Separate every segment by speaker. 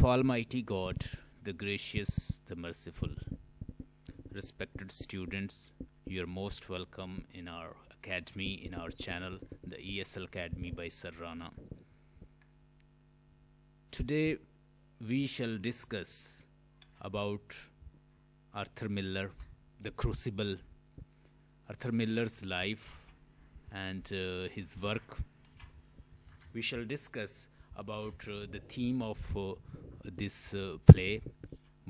Speaker 1: Almighty God, the gracious, the merciful. Respected students, you're most welcome in our academy, in our channel, the ESL Academy by Sir Rana. Today, we shall discuss about Arthur Miller, the Crucible, Arthur Miller's life and his work. We shall discuss about the theme of this play.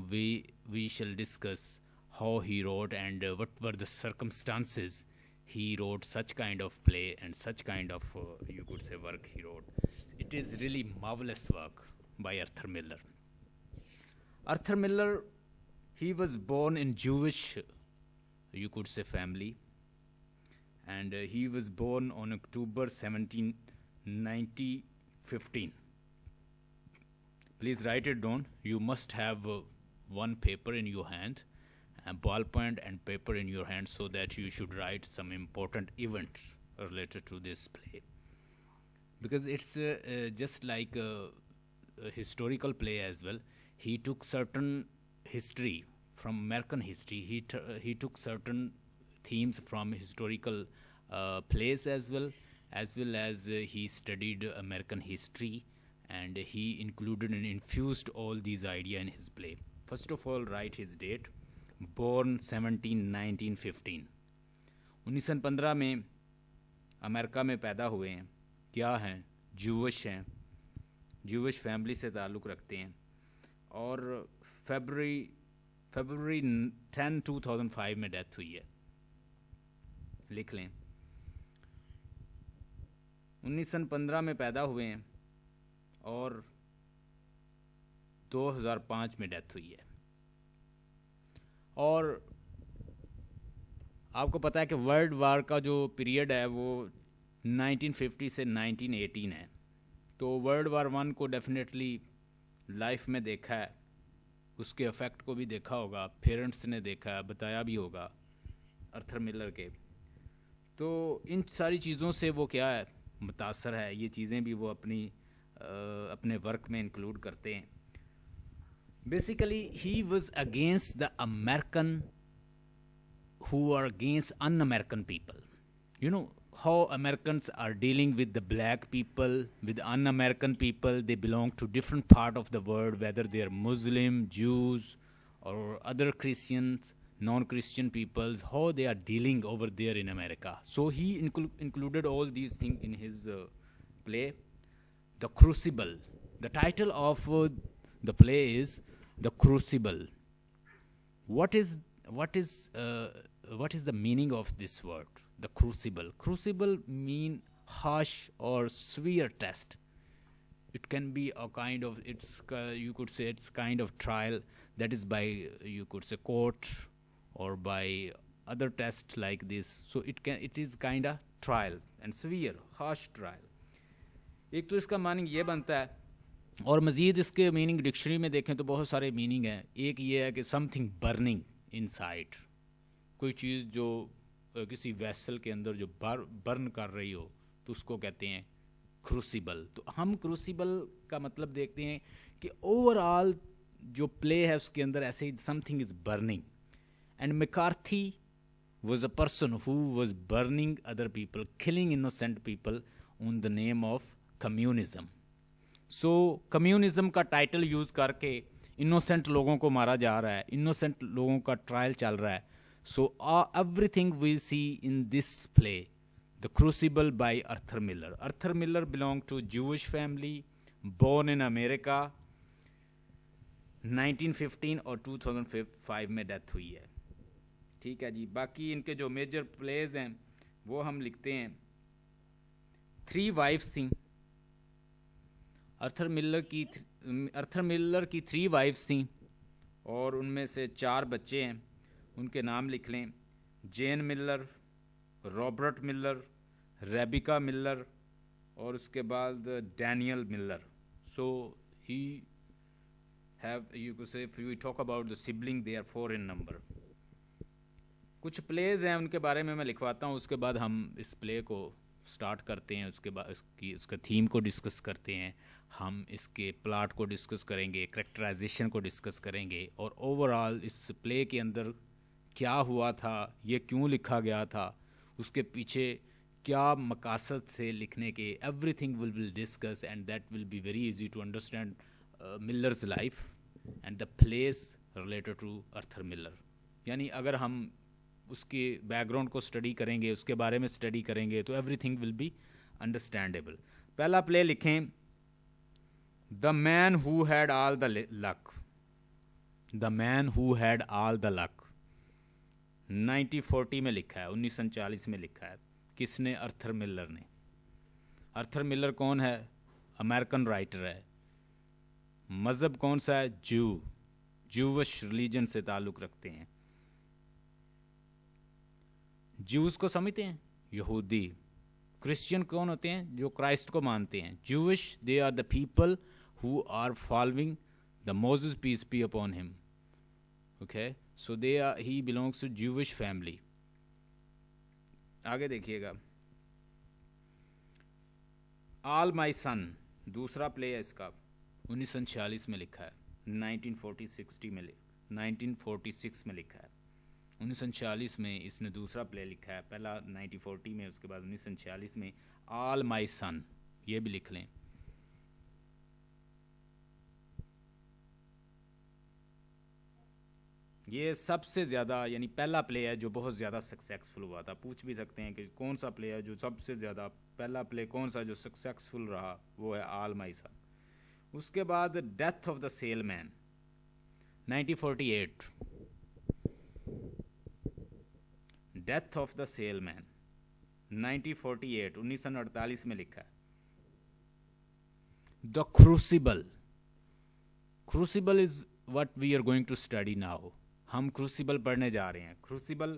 Speaker 1: We shall discuss how he wrote and what were the circumstances he wrote such kind of play and such kind of, you could say, work he wrote. It is really marvelous work by Arthur Miller. Arthur Miller, he was born in Jewish, you could say, family, and he was born on October 17, 1915. Please write it down. You must have one paper in your hand, a ballpoint and paper in your hand, so that you should write some important events related to this play. Because it's just like a historical play as well. He took certain history from American history. He took certain themes from historical plays as well as he studied American history, and he included and infused all these ideas in his play. First of all, write his date. Born 1915. 1915 में America में पैदा हुए हैं. क्या हैं? Jewish हैं, Jewish family से ताल्लुक़ रखते हैं, और फरवरी 10, 2005 में डेथ हुई है. लिख लें. 1915 में पैदा हुए हैं और 2005 में डेथ हुई है. और आपको पता है कि वर्ल्ड वार का जो पीरियड है वो 1950 से 1918 है. तो वर्ल्ड वार 1 को डेफिनेटली लाइफ में देखा है, उसके इफ़ेक्ट को भी देखा होगा, पेरेंट्स ने देखा है, बताया भी होगा आर्थर मिलर के. तो इन सारी चीज़ों से वो क्या है, मुतासर है. ये चीज़ें भी वो अपने वर्क में इंक्लूड करते हैं. Basically, he was against the American who are against un-American people. You know how Americans are dealing with the black people, with un-American people. They belong to different part of the world, whether they are Muslim, Jews, or other Christians, non-Christian peoples, how they are dealing over there in America. So he included all these things in his play, The Crucible. The title of the play is The Crucible. What is the meaning of this word, the crucible? Crucible mean harsh or severe test. It can be a kind of, you could say it's kind of trial that is by, you could say, court or by other test like this. So it is kind of trial and severe, harsh trial. एक तो इसका meaning ये बनता है, और मज़ीद इसके meaning dictionary में देखें तो बहुत सारे मीनिंग हैं. एक ये है कि समथिंग बर्निंग इनसाइड, कोई चीज़ जो किसी वेसल के अंदर जो बर्न कर रही हो, तो उसको कहते हैं क्रूसिबल. तो हम क्रूसिबल का मतलब देखते हैं कि ओवरऑल जो प्ले है उसके अंदर ऐसे ही something is burning. And McCarthy was a person who was burning other people, killing innocent people on the name of communism. So communism का टाइटल यूज़ करके इनोसेंट लोगों को मारा जा रहा है, इनोसेंट लोगों का ट्रायल चल रहा है. So everything we see in this play, the crucible by Arthur Miller. Arthur Miller belong to Jewish family, born in America, 1915 और 2005 में डेथ हुई है. ठीक है जी. बाकी इनके जो मेजर प्लेज हैं वो हम लिखते हैं. 3 वाइफ्स थी आर्थर मिलर की 3 वाइफ्स थीं, और उनमें से 4 बच्चे हैं. उनके नाम लिख लें. Jane Miller, Robert Miller, Rebecca Miller, और उसके बाद Daniel Miller. So he have, you could say, if we talk about the sibling, they are 4 in number. कुछ प्लेज हैं उनके बारे में मैं लिखवाता हूँ, उसके बाद हम इस प्ले को स्टार्ट करते हैं, उसके बाद उसका थीम को डिस्कस करते हैं, हम इसके प्लॉट को डिस्कस करेंगे, कैरेक्टराइजेशन को डिस्कस करेंगे, और ओवरऑल इस प्ले के अंदर क्या हुआ था, ये क्यों लिखा गया था, उसके पीछे क्या मकासद थे लिखने के, everything will be discuss and that will be very easy to understand Miller's life and the place related to Arthur Miller. यानी अगर हम उसके बैकग्राउंड को स्टडी करेंगे, उसके बारे में स्टडी करेंगे, तो एवरीथिंग विल बी अंडरस्टैंडेबल। पहला प्ले लिखें, the man who had all the luck. The man who had all the luck 1940 में लिखा है, 1939 में लिखा है। किसने? आर्थर मिलर ने। आर्थर मिलर कौन है? अमेरिकन राइटर है। मज़हब कौन सा है? जूविश रिलीजन से ताल्लुक़ रखते हैं। ज्यूज़ को समझते हैं? यहूदी। क्रिश्चियन कौन होते हैं? जो क्राइस्ट को मानते हैं। Jewish, they are the people who are following the Moses, peace be upon him. Okay, so he belongs to Jewish family. आगे देखिएगा, ऑल माई सन दूसरा प्ले है इसका, 1946 में लिखा है, 1946 में लिखा है। 1946 में इसने दूसरा प्ले लिखा है, पहला 1940 में, उसके बाद 1946 में ऑल माई सन, ये भी लिख लें। ये सबसे ज़्यादा, यानी पहला प्ले है जो बहुत ज़्यादा सक्सेसफुल हुआ था। पूछ भी सकते हैं कि कौन सा प्ले है जो सबसे ज़्यादा, पहला प्ले कौन सा जो सक्सेसफुल रहा, वो है ऑल माई सन। उसके बाद death of the salesman 1948, death of the salesman 1948, 1948 में लिखा है। The crucible, crucible is what we are going to study now. हम क्रूसिबल पढ़ने जा रहे हैं। क्रूसिबल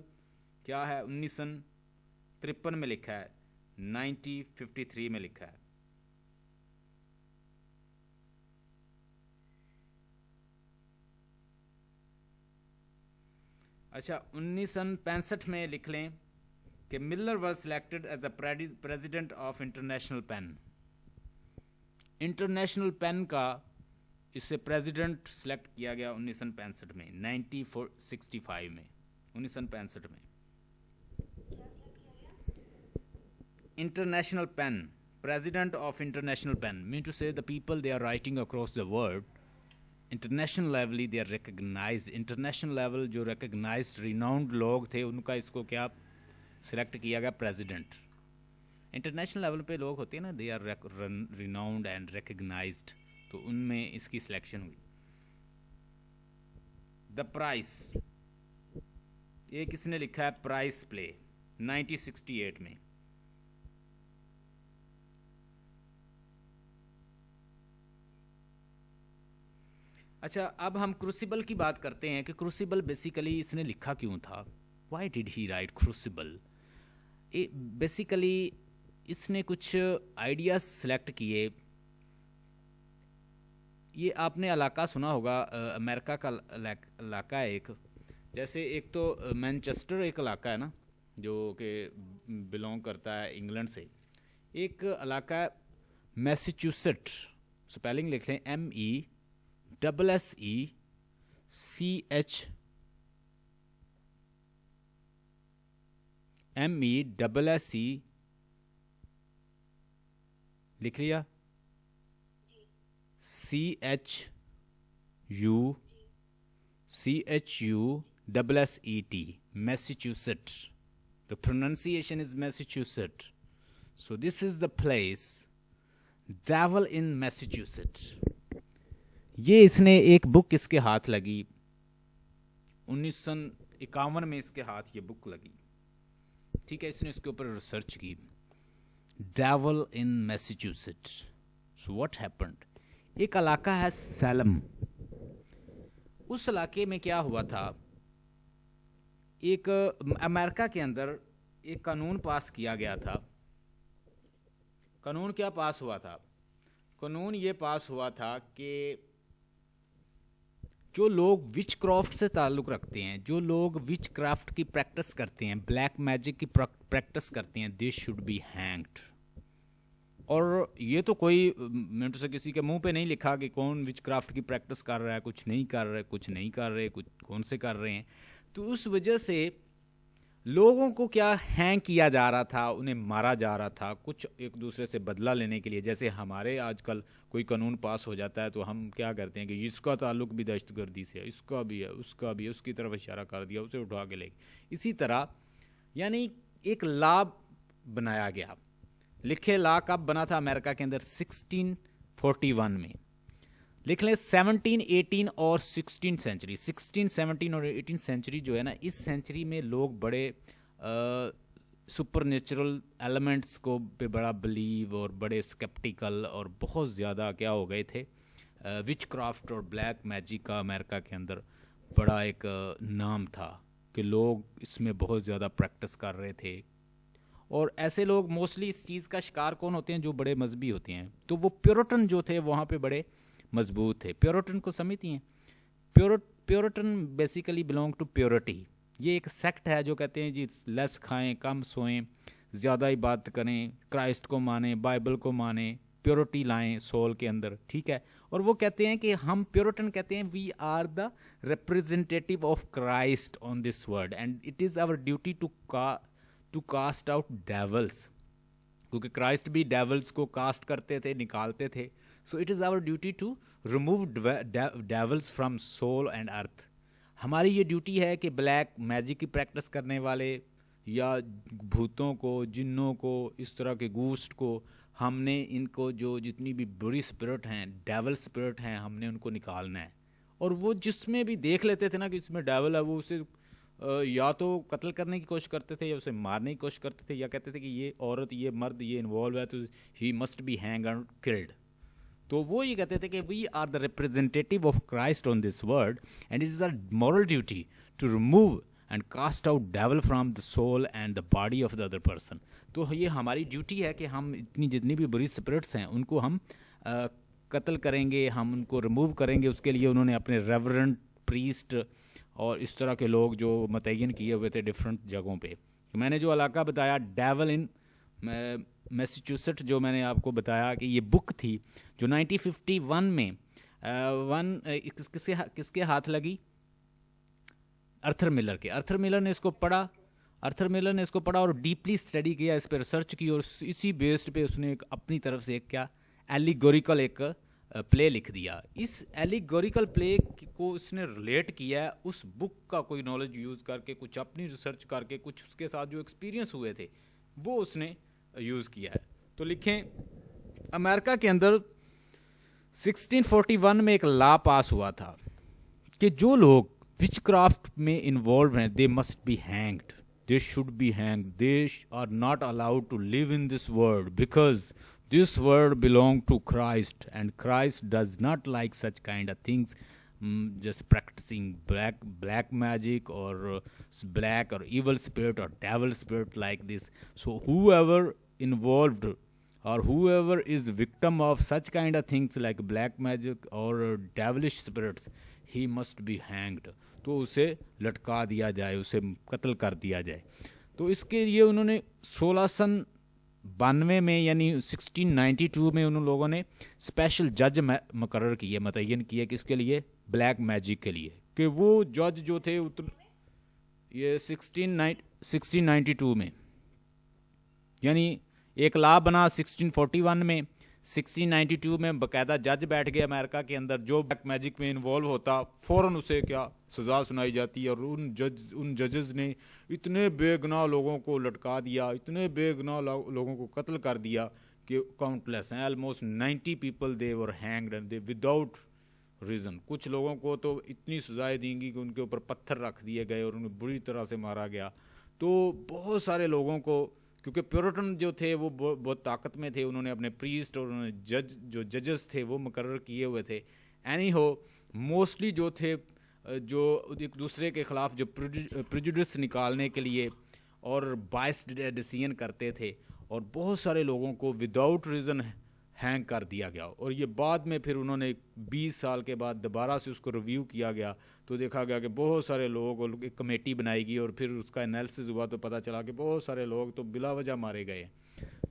Speaker 1: क्या है? 1953 में लिखा है, 1953 में लिखा है। अच्छा, 1965 में लिख लें कि Miller was selected as a president of international PEN. International PEN का इससे प्रेसिडेंट सिलेक्ट किया गया 1965 में, 1965 में, 1965 में। International PEN, president of international PEN mean to say the people they are writing across the world. International levelly they are recognized. International level जो recognized renowned लोग थे, उनका इसको क्या सिलेक्ट किया गया? प्रेसिडेंट। इंटरनेशनल लेवल पे लोग होते हैं ना, they are renowned and recognized, तो उनमें इसकी सिलेक्शन हुई। द प्राइस, ये किसने लिखा है? प्राइस प्ले 1968 में। अच्छा, अब हम क्रूसिबल की बात करते हैं कि क्रूसिबल बेसिकली इसने लिखा क्यों था? Why did he right crucible? Basically इसने कुछ आइडियाज सेलेक्ट किए। ये आपने इलाका सुना होगा, अमेरिका का इलाका है एक, जैसे एक तो मैनचेस्टर एक इलाका है ना, जो कि बिलोंग करता है इंग्लैंड से। एक इलाका है मैसेच्यूसेट, स्पेलिंग लिख लें, MESSECH, लिख लिया, CHUSSET, Massachusetts. The pronunciation is Massachusetts. So this is the place, Devil in Massachusetts. ये इसने एक बुक इसके हाथ लगी, 1951 में इसके हाथ ये बुक लगी, ठीक है। इसने इसके ऊपर रिसर्च की, devil in Massachusetts. So what happened? एक इलाका है सैलम, उस इलाके में क्या हुआ था, एक अमेरिका के अंदर एक कानून पास किया गया था। कानून क्या पास हुआ था? कानून ये पास हुआ था कि जो लोग विच क्राफ्ट से ताल्लुक़ रखते हैं, जो लोग विच क्राफ्ट की प्रैक्टिस करते हैं, ब्लैक मैजिक की प्रैक्टिस करते हैं, दे शुड बी हैंग्ड। और ये तो कोई मिनट से किसी के मुंह पे नहीं लिखा कि कौन विच क्राफ्ट की प्रैक्टिस कर रहा है, कुछ नहीं कर रहे, कुछ नहीं कर रहे, कुछ कौन से कर रहे हैं। तो उस वजह से लोगों को क्या हैंग किया जा रहा था, उन्हें मारा जा रहा था, कुछ एक दूसरे से बदला लेने के लिए। जैसे हमारे आजकल कोई कानून पास हो जाता है तो हम क्या करते हैं कि इसका ताल्लुक भी दहशतगर्दी से है, इसका भी है, उसका भी है, उसकी तरफ इशारा कर दिया, उसे उठा के ले। इसी तरह यानी एक लॉ बनाया गया। लिखे लॉ कब बना था अमेरिका के अंदर? 1641 में। लिख लें 17, 18 और 16 सेंचुरी। 16, 17 और 18 सेंचुरी जो है ना, इस सेंचुरी में लोग बड़े सुपर नेचुरल एलिमेंट्स को पे बड़ा बिलीव और बड़े स्केप्टिकल और बहुत ज़्यादा क्या हो गए थे। विच क्राफ्ट और ब्लैक मैजिक का अमेरिका के अंदर बड़ा एक नाम था कि लोग इसमें बहुत ज़्यादा प्रैक्टिस कर रहे थे। और ऐसे लोग मोस्टली इस चीज़ का शिकार कौन होते हैं? जो बड़े मजहबी होते हैं। तो वो प्योरिटन जो थे वहाँ पे बड़े मजबूत थे। प्योरिटन को समझती हैं? Puritan basically belong to purity. ये एक सेक्ट है जो कहते हैं जी लेस खाएं, कम सोएं, ज़्यादा इबादत करें, क्राइस्ट को माने, बाइबल को माने, प्योरिटी लाएं सोल के अंदर, ठीक है। और वो कहते हैं कि हम प्योरिटन कहते हैं we are the representative of Christ on this world and it is our duty to cast out devils, क्योंकि क्राइस्ट भी डेवल्स को कास्ट करते थे, निकालते थे। So it is our duty to remove devils from soul and earth. हमारी ये duty है कि ब्लैक मैजिक की प्रैक्टिस करने वाले या भूतों को, जिन्नों को, इस तरह के गूस्ट को, हमने इनको जो जितनी भी बुरी स्पिरिट हैं, डेवल स्पिरिट हैं, हमने उनको निकालना है। और वो जिसमें भी देख लेते थे ना कि इसमें डेवल है, वो उसे या तो कत्ल करने की कोशिश करते थे या उसे मारने की कोशिश करते थे, या कहते थे कि ये औरत, ये मर्द, ये इन्वॉल्व है तो he must be hang and killed. तो वो ये कहते थे कि we are the representative of Christ on this world and it is our moral duty to remove and cast out devil from the soul and the body of the other person. तो ये हमारी duty है कि हम जितनी भी बुरी spirits हैं उनको हम कत्ल करेंगे, हम उनको रिमूव करेंगे। उसके लिए उन्होंने अपने रेवरेंट प्रीस्ट और इस तरह के लोग जो मतयन किए हुए थे डिफरेंट जगहों पे। मैंने जो इलाका बताया डेवल इन मैसाचुसेट्स, जो मैंने आपको बताया कि ये बुक थी जो 1951 में किसके हाथ लगी? अर्थर मिलर के। अर्थर मिलर ने इसको पढ़ा और डीपली स्टडी किया, इस पर रिसर्च की और इसी बेस्ड पे उसने एक अपनी तरफ से एक क्या एलिगोरिकल एक प्ले लिख दिया। इस एलिगोरिकल प्ले को उसने रिलेट किया है उस बुक का कोई नॉलेज यूज़ करके, कुछ अपनी रिसर्च करके, कुछ उसके साथ जो एक्सपीरियंस हुए थे वो उसने यूज़ किया है। तो लिखें अमेरिका के अंदर 1641 में एक लॉ पास हुआ था कि जो लोग विच क्राफ्ट में इन्वॉल्व हैं they must be hanged, they should be hanged, they are not allowed to live in this world because this world belong to Christ and Christ does not like such kind of things, just practicing black magic or black or evil spirit or devil spirit like this. So whoever involved or whoever is victim of such kind of things like black magic or devilish spirits, he must be hanged. तो उसे लटका दिया जाए, उसे कत्ल कर दिया जाए। तो इसके लिए उन्होंने 1692 में यानी 1692 में उन लोगों ने स्पेशल जज मुकर्रर किए, मतयन किए किसके लिए? ब्लैक मैजिक के लिए। कि वो जज जो थे ये 1692 में, यानी एक लॉ बना 1641 में, 1692 में बाकायदा जज बैठ गए अमेरिका के अंदर, जो ब्लैक मैजिक में इन्वॉल्व होता फ़ौरन उसे क्या सज़ा सुनाई जाती है। और उन जजेस ने इतने बेगुनाह लोगों को लटका दिया, इतने बेगुनाह लोगों को कत्ल कर दिया कि काउंटलेस हैं, almost 90 people they were hanged and they without reason. कुछ लोगों को तो इतनी सजाएं देंगी कि उनके ऊपर पत्थर रख दिए गए और उन्हें बुरी तरह से मारा गया। तो बहुत सारे लोगों को, क्योंकि प्योरिटन जो थे वो बहुत ताकत में थे, उन्होंने अपने प्रीस्ट और उन्होंने जो जजेस थे वो मुकर्रर किए हुए थे। एनी हो, मोस्टली जो थे जो एक दूसरे के ख़िलाफ़ जो प्रेजुडिस निकालने के लिए और बायस्ड डिसीजन करते थे और बहुत सारे लोगों को विदाउट रीज़न हैंग कर दिया गया। और ये बाद में फिर उन्होंने 20 साल के बाद दोबारा से उसको रिव्यू किया गया तो देखा गया कि बहुत सारे लोग, और एक कमेटी बनाई गई और फिर उसका एनालिसिस हुआ तो पता चला कि बहुत सारे लोग तो बिला वजह मारे गए।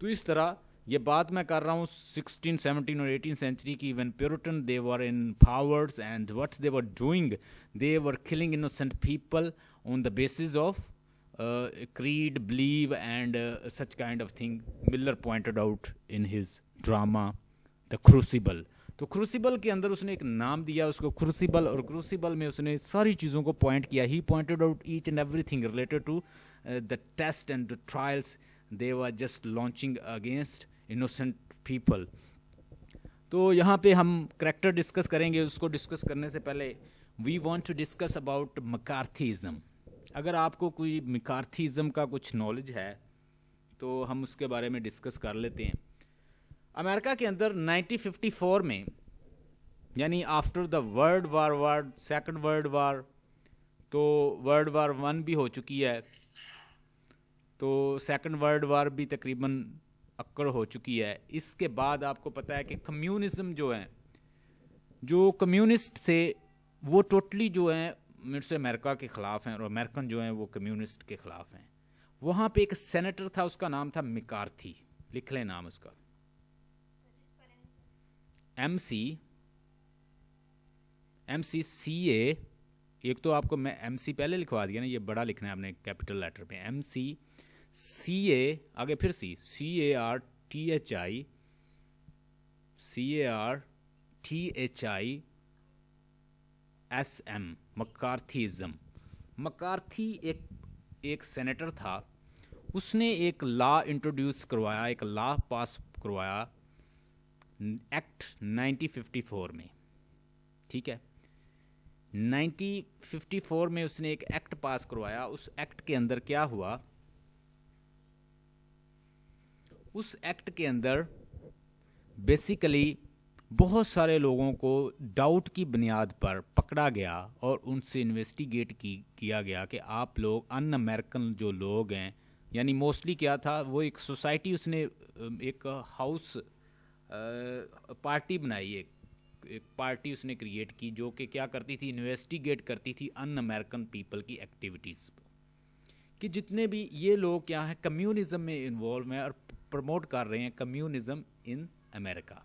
Speaker 1: तो इस तरह ये बात मैं कर रहा हूँ 16, 17 और 18 सेंचुरी की, when puritan they were in powers and what they were doing, they were killing innocent people on the basis of creed, believe and such kind of thing. Miller pointed out in his drama The Crucible. तो crucible के अंदर उसने एक नाम दिया उसको crucible, और crucible में उसने सारी चीज़ों को पॉइंट किया. He pointed out each and everything related to the test and the trials they were just launching against innocent people. तो यहाँ पे हम करैक्टर डिस्कस करेंगे. उसको डिस्कस करने से पहले we want to discuss about McCarthyism. अगर आपको कोई मैकार्थीज़म का कुछ नॉलेज है तो हम उसके बारे में डिस्कस कर लेते हैं. अमेरिका के अंदर 1954 में, यानी after the world war, second world war, तो वर्ल्ड वार 1 भी हो चुकी है, तो सेकंड वर्ल्ड वार भी तकरीबन अक्कर हो चुकी है. इसके बाद आपको पता है कि कम्युनिज़म जो है, जो कम्युनिस्ट से वो टोटली जो है मिर्स अमेरिका के ख़िलाफ़ हैं, और अमेरिकन जो हैं वो कम्युनिस्ट के ख़िलाफ़ हैं. वहाँ पे एक सेनेटर था, उसका नाम था मैकार्थी. लिख लें नाम उसका, MCCA. एक तो आपको मैं MC पहले लिखवा दिया ना, ये बड़ा लिखना है आपने कैपिटल लेटर पे. MCCA आगे फिर CARTHISM, मैकार्थीज़म. मैकार्थी एक सेनेटर था. उसने एक लॉ इंट्रोड्यूस करवाया, एक लॉ पास करवाया एक्ट 1954 में. ठीक है, 1954 में उसने एक एक्ट पास करवाया. उस एक्ट के अंदर क्या हुआ, उस एक्ट के अंदर बेसिकली बहुत सारे लोगों को डाउट की बुनियाद पर पकड़ा गया और उनसे इन्वेस्टिगेट किया गया कि आप लोग अन अमेरिकन जो लोग हैं, यानी मोस्टली क्या था, वो एक सोसाइटी, उसने एक हाउस पार्टी बनाई, एक पार्टी उसने क्रिएट की जो कि क्या करती थी, इन्वेस्टिगेट करती थी अन अमेरिकन पीपल की एक्टिविटीज़ कि जितने भी ये लोग क्या है कम्युनिज़म में इन्वॉल्व हैं और प्रमोट कर रहे हैं कम्युनिज़म इन अमेरिका.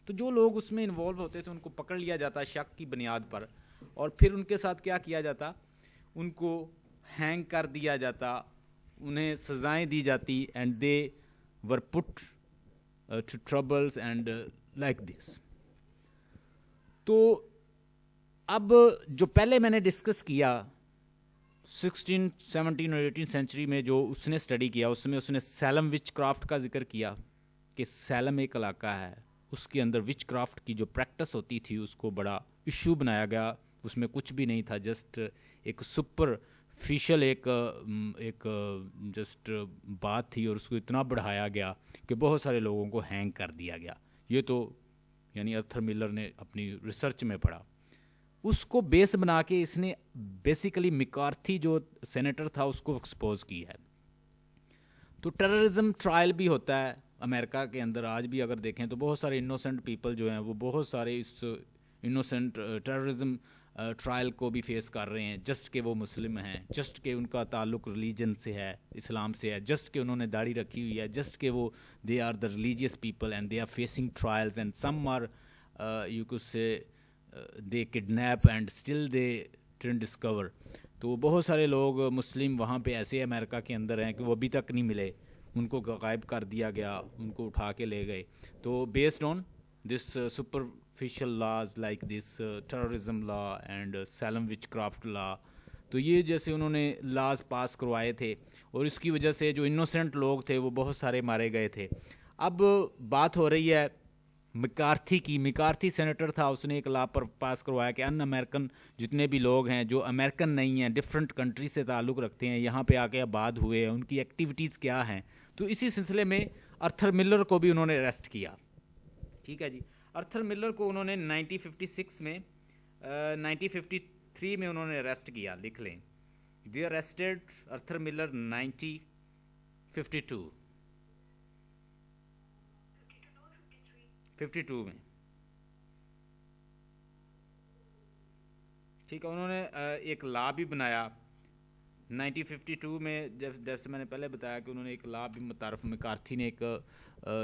Speaker 1: तो जो लोग उसमें इन्वॉल्व होते थे उनको पकड़ लिया जाता शक की बुनियाद पर, और फिर उनके साथ क्या किया जाता, उनको हैंग कर दिया जाता, उन्हें सज़ाएं दी जाती, and they were put to troubles and like this. तो अब जो पहले मैंने डिस्कस किया 16, 17 और 18 सेंचुरी में जो उसने स्टडी किया, उसमें उसने सैलम विच क्राफ्ट का जिक्र किया कि सैलम एक इलाका है, उसके अंदर विच क्राफ्ट की जो प्रैक्टिस होती थी उसको बड़ा इशू बनाया गया. उसमें कुछ भी नहीं था, जस्ट एक सुपरफिशियल एक जस्ट बात थी, और उसको इतना बढ़ाया गया कि बहुत सारे लोगों को हैंग कर दिया गया. ये तो यानी आर्थर मिलर ने अपनी रिसर्च में पढ़ा. उसको बेस बना के इसने बेसिकली मैकार्थी जो सेनेटर था उसको एक्सपोज की है. तो टेररिज्म ट्रायल भी होता है अमेरिका के अंदर. आज भी अगर देखें तो बहुत सारे इनोसेंट पीपल जो हैं वो बहुत सारे इस इनोसेंट टेररिज्म ट्रायल को भी फेस कर रहे हैं, जस्ट के वो मुस्लिम हैं, जस्ट के उनका ताल्लुक रिलीजन से है, इस्लाम से है, जस्ट के उन्होंने दाढ़ी रखी हुई है, जस्ट के वो they are the religious people and they are facing trials and some are you could say they kidnap and still they didn't discover. तो बहुत सारे लोग मुस्लिम वहाँ पे ऐसे अमेरिका के अंदर हैं कि वो अभी तक नहीं मिले, उनको गायब कर दिया गया, उनको उठा के ले गए. तो based on this superficial laws like this terrorism law and Salem witchcraft law, तो ये जैसे उन्होंने लॉज पास करवाए थे और इसकी वजह से जो इनोसेंट लोग थे वो बहुत सारे मारे गए थे. अब बात हो रही है मैकार्थी की. मैकार्थी सेनेटर था, उसने एक लॉ पर पास करवाया कि अन अमेरिकन जितने भी लोग हैं जो अमेरिकन नहीं हैं, डिफरेंट कंट्री से ताल्लुक़ रखते हैं, यहाँ पे आके आबाद हुए हैं, उनकी एक्टिविटीज़ क्या हैं. तो इसी सिलसिले में आर्थर मिलर को भी उन्होंने अरेस्ट किया. ठीक है जी, आर्थर मिलर को उन्होंने 1956 में 1953 में उन्होंने अरेस्ट किया. लिख लें, दे अरेस्टेड आर्थर मिलर 1952. 52 में, ठीक है। उन्होंने एक लॉ भी बनाया 1952 में, जैसे मैंने पहले बताया कि उन्होंने एक लॉ भी मुतारफ़, मैकार्थी ने एक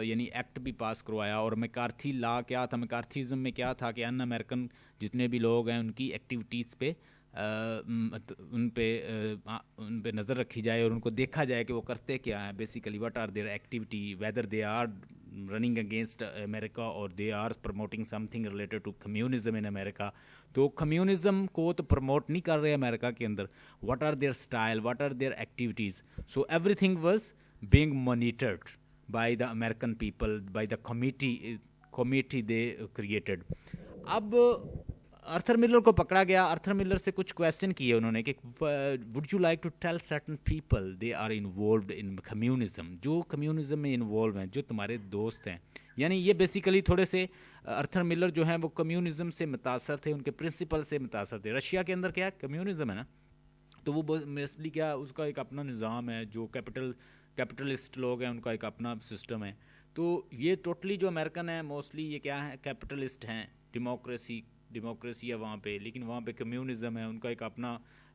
Speaker 1: यानी एक्ट भी पास करवाया। और मैकार्थी लॉ क्या था, मैकार्थीज़म में क्या था कि अन अमेरिकन जितने भी लोग हैं उनकी एक्टिविटीज़ पे उन पे नज़र रखी जाए और उनको देखा जाए कि वो करते क्या हैं, basically what are their activity, whether they are running against America और they are promoting something related to communism in America. तो कम्युनिज्म को तो प्रमोट नहीं कर रहे अमेरिका के अंदर, what are their style, what are their activities. So everything was being monitored by the American people, by the committee they created. अब Arthur Miller को पकड़ा गया। आर्थर मिलर से कुछ क्वेश्चन किए उन्होंने कि would you like to tell certain people they are involved in communism, जो कम्युनिज्म में इन्वॉल्व हैं, जो तुम्हारे दोस्त हैं। यानी ये बेसिकली थोड़े से आर्थर मिलर जो हैं वो कम्युनिज्म से मुतासर थे, उनके प्रिंसिपल से मुतासर थे। रशिया के अंदर क्या है, कम्युनिज्म है ना, तो वो मोस्टली क्या, उसका एक अपना निज़ाम है, जो कैपिटलिस्ट लोग हैं उनका एक अपना सिस्टम है। तो ये टोटली जो अमेरिकन है मोस्टली ये क्या है, कैपिटलिस्ट हैं, डेमोक्रेसी है वहाँ पे, लेकिन वहाँ पे कम्युनिज्म है, उनका एक अपना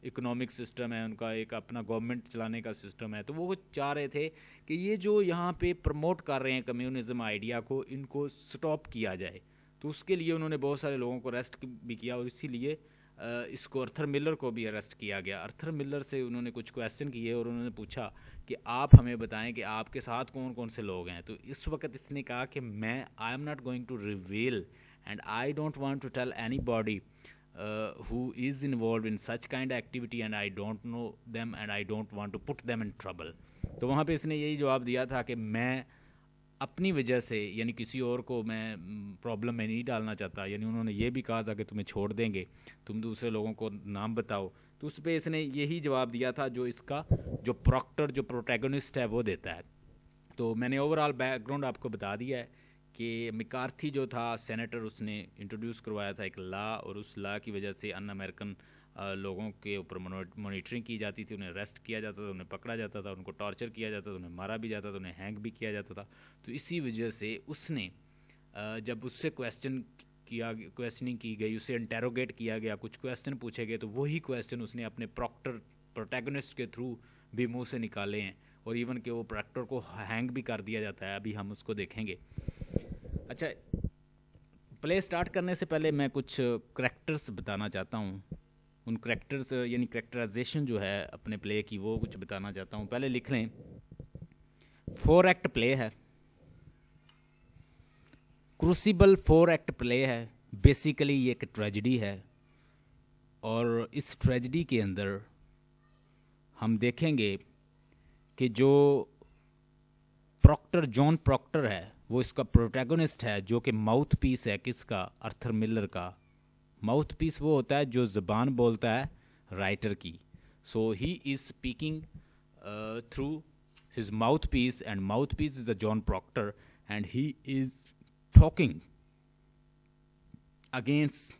Speaker 1: इकोनॉमिक सिस्टम है, उनका एक अपना गवर्नमेंट चलाने का सिस्टम है। तो वो चाह रहे थे कि ये जो यहाँ पे प्रमोट कर रहे हैं कम्युनिज्म आइडिया को, इनको स्टॉप किया जाए। तो उसके लिए उन्होंने बहुत सारे लोगों को अरेस्ट भी किया और इसीलिए इसको आर्थर मिलर को भी अरेस्ट किया गया। आर्थर मिलर से उन्होंने कुछ क्वेश्चन किए और उन्होंने पूछा कि आप हमें बताएं कि आपके साथ कौन कौन से लोग हैं। तो इस वक्त इसने कहा कि I am not going to reveal and I don't want to tell anybody who is involved in such kind of activity and I don't know them and I don't want to put them in trouble। तो वहाँ पे इसने यही जवाब दिया था कि मैं अपनी वजह से यानी किसी और को मैं प्रॉब्लम में नहीं डालना चाहता। यानी उन्होंने ये भी कहा था कि तुम्हें छोड़ देंगे, तुम दूसरे लोगों को नाम बताओ। तो उस पर इसने यही जवाब दिया था जो इसका जो प्रॉक्टर, जो प्रोटैगनिस्ट है वो देता है। तो मैंने ओवरऑल बैकग्राउंड आपको बता दिया है कि मैकार्थी जो था सेनेटर, उसने इंट्रोड्यूस करवाया था एक लॉ, और उस लॉ की वजह से अन अमेरिकन लोगों के ऊपर मॉनिटरिंग की जाती थी, उन्हें अरेस्ट किया जाता था, उन्हें पकड़ा जाता था, उनको टॉर्चर किया जाता था, उन्हें मारा भी जाता था, उन्हें हैंग भी किया जाता था। तो इसी वजह से उसने जब उससे क्वेश्चनिंग की गई, उसे इंटेरोगेट किया गया, कुछ क्वेश्चन पूछे गए, तो वही क्वेश्चन उसने अपने प्रोटैगनिस्ट के थ्रू भी मुँह से निकाले हैं। और इवन कि वो प्रॉक्टर को हैंग भी कर दिया जाता है, अभी हम उसको देखेंगे। अच्छा, प्ले स्टार्ट करने से पहले मैं कुछ करैक्टर्स बताना चाहता हूँ। उन करैक्टर्स यानी करैक्टराइजेशन जो है अपने प्ले की, वो कुछ बताना चाहता हूँ। पहले लिख लें, 4 एक्ट प्ले है, क्रूसिबल 4 एक्ट प्ले है। बेसिकली ये एक ट्रेजेडी है और इस ट्रेजेडी के अंदर हम देखेंगे कि जो प्रॉक्टर, जॉन प्रॉक्टर है, वो इसका प्रोटैगनिस्ट है, जो कि माउथ पीस है किसका, आर्थर मिलर का। माउथ पीस वो होता है जो ज़बान बोलता है राइटर की। So he is speaking through his mouthpiece and mouthpiece is a John Proctor and he is talking against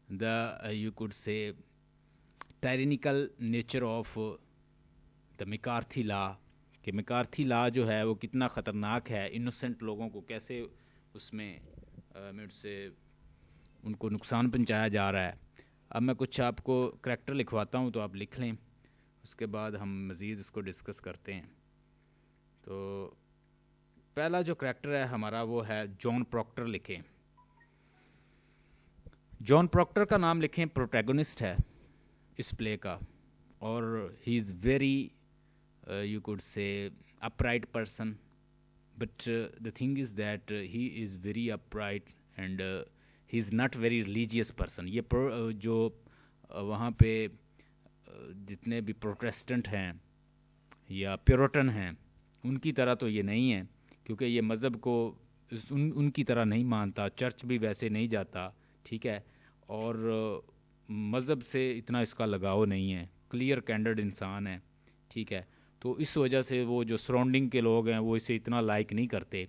Speaker 1: the you could say tyrannical nature of the McCarthy law, कि McCarthy law जो है वो कितना ख़तरनाक है, innocent लोगों को कैसे उसमें से उनको नुकसान पहुंचाया जा रहा है। अब मैं कुछ आपको करैक्टर लिखवाता हूं तो आप लिख लें, उसके बाद हम मज़ीद इसको डिस्कस करते हैं। तो पहला जो करैक्टर है हमारा वो है जॉन प्रॉक्टर। लिखें, जॉन प्रॉक्टर का नाम लिखें, प्रोटैगनिस्ट है इस प्ले का, और he is very you could say upright person, but the thing is that he is very upright and he is not very religious person। ये जो वहाँ पे जितने भी प्रोटेस्टेंट हैं या प्योरिटन हैं उनकी तरह तो ये नहीं है, क्योंकि ये मज़हब को उनकी तरह नहीं मानता, चर्च भी वैसे नहीं जाता, ठीक है, और मज़हब से इतना इसका लगाव नहीं है, क्लियर कैंडिड इंसान है, ठीक है। तो इस वजह से वो जो सराउंडिंग के लोग हैं वो इसे इतना लाइक नहीं करते,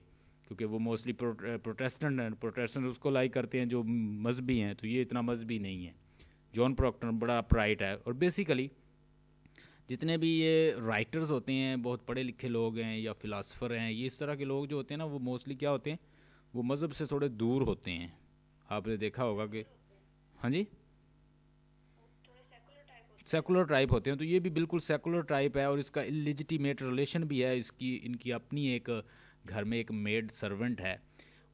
Speaker 1: क्योंकि वो मोस्टली प्रोटेस्टेंट हैं, प्रोटेस्टेंट उसको लाइक करते हैं जो मजहबी हैं, तो ये इतना मजहबी नहीं है। जॉन प्रॉक्टर बड़ा अपराइट है, और बेसिकली जितने भी ये राइटर्स होते हैं, बहुत पढ़े लिखे लोग हैं या फिलासफ़र हैं, ये इस तरह के लोग जो होते हैं ना, वो मोस्टली क्या होते हैं, वो मज़हब से थोड़े दूर होते हैं। आपने देखा होगा कि हाँ जी, सेकुलर टाइप होते हैं। तो ये भी बिल्कुल सेकुलर टाइप है, और इसका इलिजिटिमेट रिलेशन भी है। इसकी इनकी अपनी एक घर में एक मेड सर्वेंट है,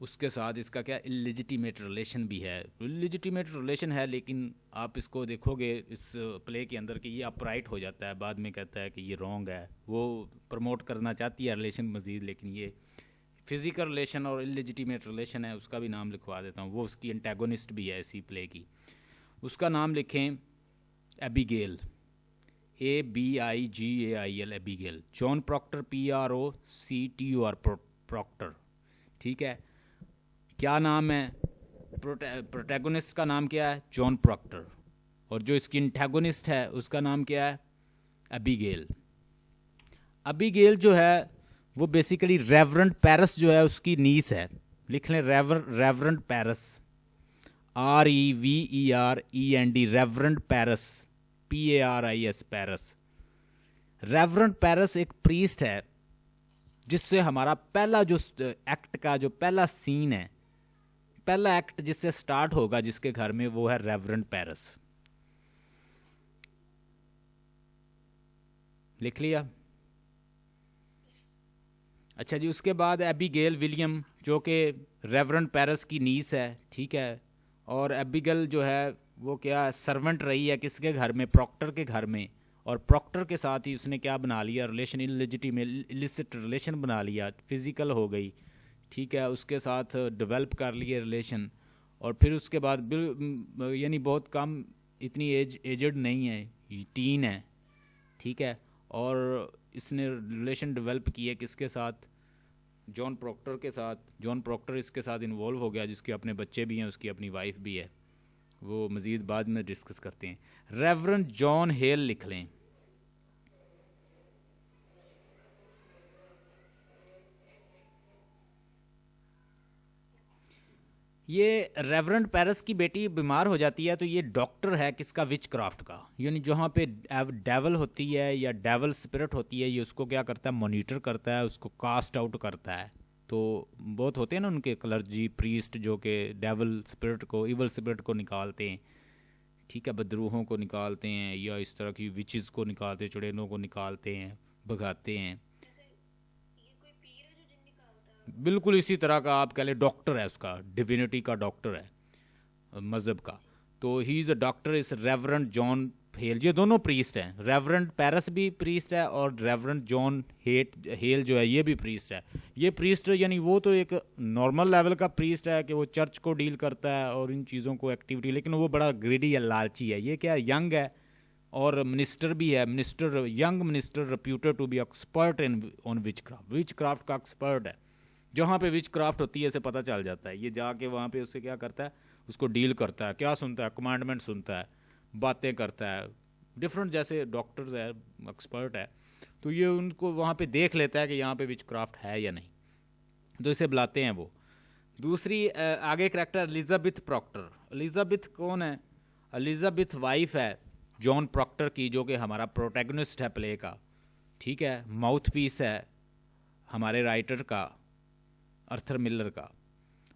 Speaker 1: उसके साथ इसका क्या इलिजिटिमेट रिलेशन भी है। इलिजिटिमेट रिलेशन है, लेकिन आप इसको देखोगे इस प्ले के अंदर कि ये अपराइट हो जाता है, बाद में कहता है कि ये रॉन्ग है। वो प्रमोट करना चाहती है रिलेशन मज़ीद, लेकिन ये फिज़िकल रिलेशन और इलिजिटिमेट रिलेशन है, उसका भी नाम लिखवा देता हूँ। वो उसकी एंटेगोनिस्ट भी है इसी प्ले की। उसका नाम लिखें Abigail, ABIGAIL, Abigail. John Proctor, PROCTUR, Proctor. ठीक है, क्या नाम है? प्रोटैगोनिस्ट का नाम क्या है? John Proctor. और जो इसकी एंटेगोनिस्ट है उसका नाम क्या है? एबिगेल। एबिगेल जो है वो बेसिकली रेवरेंड पेरिस जो है उसकी नीस है। लिख लें reverend Paris, REVEREND, reverend Paris, PARIS, Paris. Reverend Paris एक प्रीस्ट है, जिससे हमारा पहला जो एक्ट का जो पहला सीन है, पहला एक्ट जिससे स्टार्ट होगा जिसके घर में, वो है रेवरेंड पेरिस। लिख लिया? अच्छा जी। उसके बाद एबिगेल विलियम, जो कि रेवरेंड पेरिस की नीस है। ठीक है, और एबिगेल जो है वो क्या सर्वेंट रही है किसके घर में? प्रॉक्टर के घर में। और प्रॉक्टर के साथ ही उसने क्या बना लिया? रिलेशन, इलिसिट रिलेशन बना लिया, फिज़िकल हो गई। ठीक है, उसके साथ डेवलप कर लिए रिलेशन। और फिर उसके बाद यानी बहुत कम, इतनी एजड नहीं है, टीन है। ठीक है, और इसने रिलेशन डेवलप किए किसके साथ? जॉन प्रॉक्टर के साथ। जॉन प्रॉक्टर इसके साथ इन्वॉल्व हो गया, जिसके अपने बच्चे भी हैं, उसकी अपनी वाइफ भी है। वो मज़ीद बाद में डिस्कस करते हैं। रेवरेंड जॉन हेल लिख लें। ये रेवरेंड पेरिस की बेटी बीमार हो जाती है, तो ये डॉक्टर है किसका? विच क्राफ्ट का। यानी जहाँ पे डेवल होती है या डेवल स्पिरिट होती है, ये उसको क्या करता है? मॉनिटर करता है, उसको कास्ट आउट करता है। तो बहुत होते हैं ना उनके क्लर्जी प्रीस्ट जो कि डेवल स्पिरिट को, इवल स्पिरिट को निकालते हैं। ठीक है, बदरूहों को निकालते हैं, या इस तरह की विचेस को निकालते हैं, चुड़ैलों को निकालते हैं, भगाते हैं। बिल्कुल इसी तरह का आप कह लें, डॉक्टर है, उसका डिविनिटी का डॉक्टर है मज़हब का। तो ही इज़ अ डॉक्टर, इस रेवरेंड जॉन हेल। ये दोनों प्रीस्ट हैं। रेवरेंड पेरिस भी प्रीस्ट है, और रेवरेंड जॉन हेल जो है ये भी प्रीस्ट है। ये प्रीस्ट यानी वो तो एक नॉर्मल लेवल का प्रीस्ट है कि वो चर्च को डील करता है और इन चीज़ों को एक्टिविटी, लेकिन वो बड़ा ग्रीडी है, लालची है। ये क्या यंग है, और मिनिस्टर भी है। Minister, young minister, reputed to be expert in on witchcraft. Witchcraft का एक्सपर्ट है। जहाँ पे विच क्राफ्ट होती है इसे पता चल जाता है। ये जाके वहाँ पे उससे क्या करता है? उसको डील करता है। क्या सुनता है? कमांडमेंट सुनता है, बातें करता है। डिफरेंट जैसे डॉक्टर्स है, एक्सपर्ट है, तो ये उनको वहाँ पे देख लेता है कि यहाँ पे विच क्राफ्ट है या नहीं, तो इसे बुलाते हैं वो। दूसरी आगे करैक्टर एलिजाबेथ प्रॉक्टर। एलिजाबेथ कौन है? एलिजाबेथ वाइफ है जॉन प्रॉक्टर की, जो कि हमारा प्रोटैगनिस्ट है प्ले का। ठीक है, माउथ पीस है हमारे राइटर का, अर्थर मिलर का।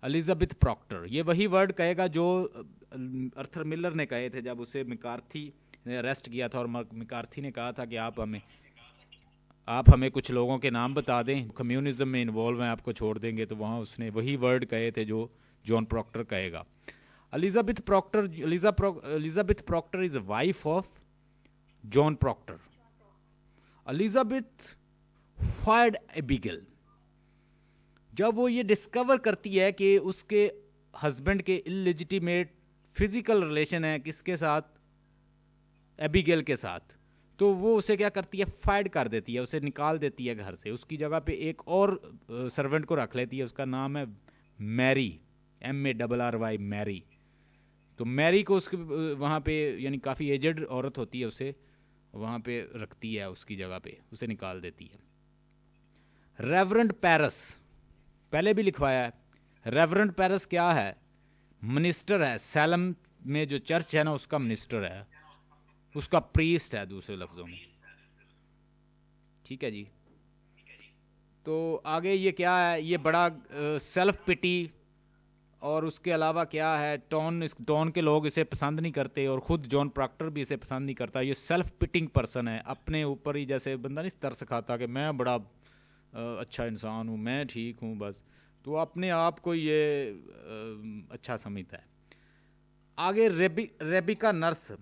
Speaker 1: एलिजाबेथ प्रॉक्टर ये वही वर्ड कहेगा जो अर्थर मिलर ने कहे थे जब उसे मिकार्थी ने अरेस्ट किया था, और मिकार्थी ने कहा था कि आप हमें कुछ लोगों के नाम बता दें, कम्युनिज्म में इन्वॉल्व हैं, आपको छोड़ देंगे। तो वहाँ उसने वही वर्ड कहे थे जो जॉन प्रॉक्टर कहेगा। Elizabeth Proctor is wife of John Proctor. Elizabeth fired Abigail. जब वो ये डिस्कवर करती है कि उसके हस्बैंड के इलिजिटिमेट फिजिकल रिलेशन है किसके साथ? एबिगेल के साथ। तो वो उसे क्या करती है? फायर कर देती है, उसे निकाल देती है घर से। उसकी जगह पे एक और सर्वेंट को रख लेती है, उसका नाम है मैरी, MARRY, मैरी। तो मैरी को उसके वहाँ पे, यानी काफ़ी एजड औरत होती है, उसे वहाँ पे रखती है, उसकी जगह पे उसे निकाल देती है। रेवरेंड पेरिस पहले भी लिखवाया है। रेवरेंड पेरिस क्या है? मिनिस्टर है। सैलम में जो चर्च है ना, उसका मिनिस्टर है, उसका प्रीस्ट है दूसरे लफ्ज़ों में। ठीक है जी। तो आगे ये क्या है? ये बड़ा सेल्फ पिटी और उसके अलावा क्या है, इस टॉन के लोग इसे पसंद नहीं करते और ख़ुद जॉन प्रॉक्टर भी इसे पसंद नहीं करता। ये सेल्फ पिटिंग पर्सन है, अपने ऊपर ही जैसे बंदा नहीं तरस खाता कि मैं बड़ा अच्छा इंसान हूँ, मैं ठीक हूँ बस, तो अपने आप को ये अच्छा समझता है। आगे रेबिका नर्स,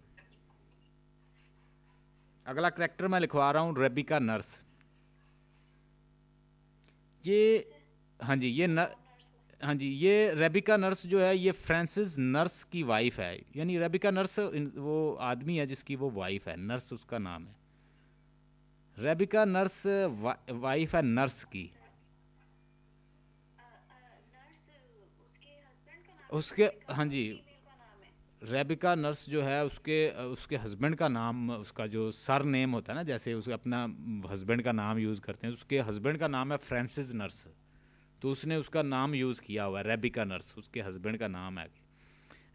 Speaker 1: अगला करेक्टर मैं लिखवा रहा हूँ रेबिका नर्स। ये हाँ जी, हाँ जी, ये रेबिका नर्स जो है ये फ्रांसिस नर्स की वाइफ है। यानी रेबिका नर्स वो आदमी है जिसकी वो वाइफ है, नर्स उसका नाम है। रेबिका नर्स वाइफ है नर्स की। उसके हाँ जी, रेबिका नर्स जो है उसके हस्बैंड का नाम, उसका जो सर नेम होता है ना, जैसे उसके अपना हस्बैंड का नाम यूज़ करते हैं, उसके हस्बैंड का नाम है फ्रांसिस नर्स, तो उसने उसका नाम यूज़ किया हुआ है रेबिका नर्स, उसके हस्बैंड का नाम है।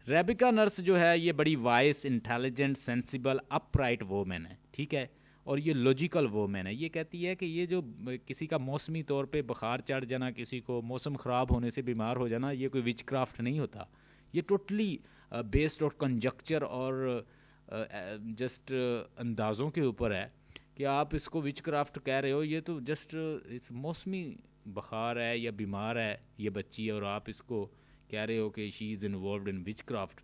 Speaker 1: रेबिका नर्स जो है ये बड़ी vice, intelligent, sensible, upright women है, ठीक है, और ये लॉजिकल वोमेन है। ये कहती है कि ये जो किसी का मौसमी तौर पे बुखार चढ़ जाना, किसी को मौसम ख़राब होने से बीमार हो जाना, ये कोई विचक्राफ्ट नहीं होता। ये टोटली बेस्ड ऑन कंजक्चर और जस्ट अंदाज़ों के ऊपर है कि आप इसको विचक्राफ्ट कह रहे हो, ये तो जस्ट इस मौसमी बुखार है या बीमार है ये बच्ची, और आप इसको कह रहे हो कि she is involve in witchcraft.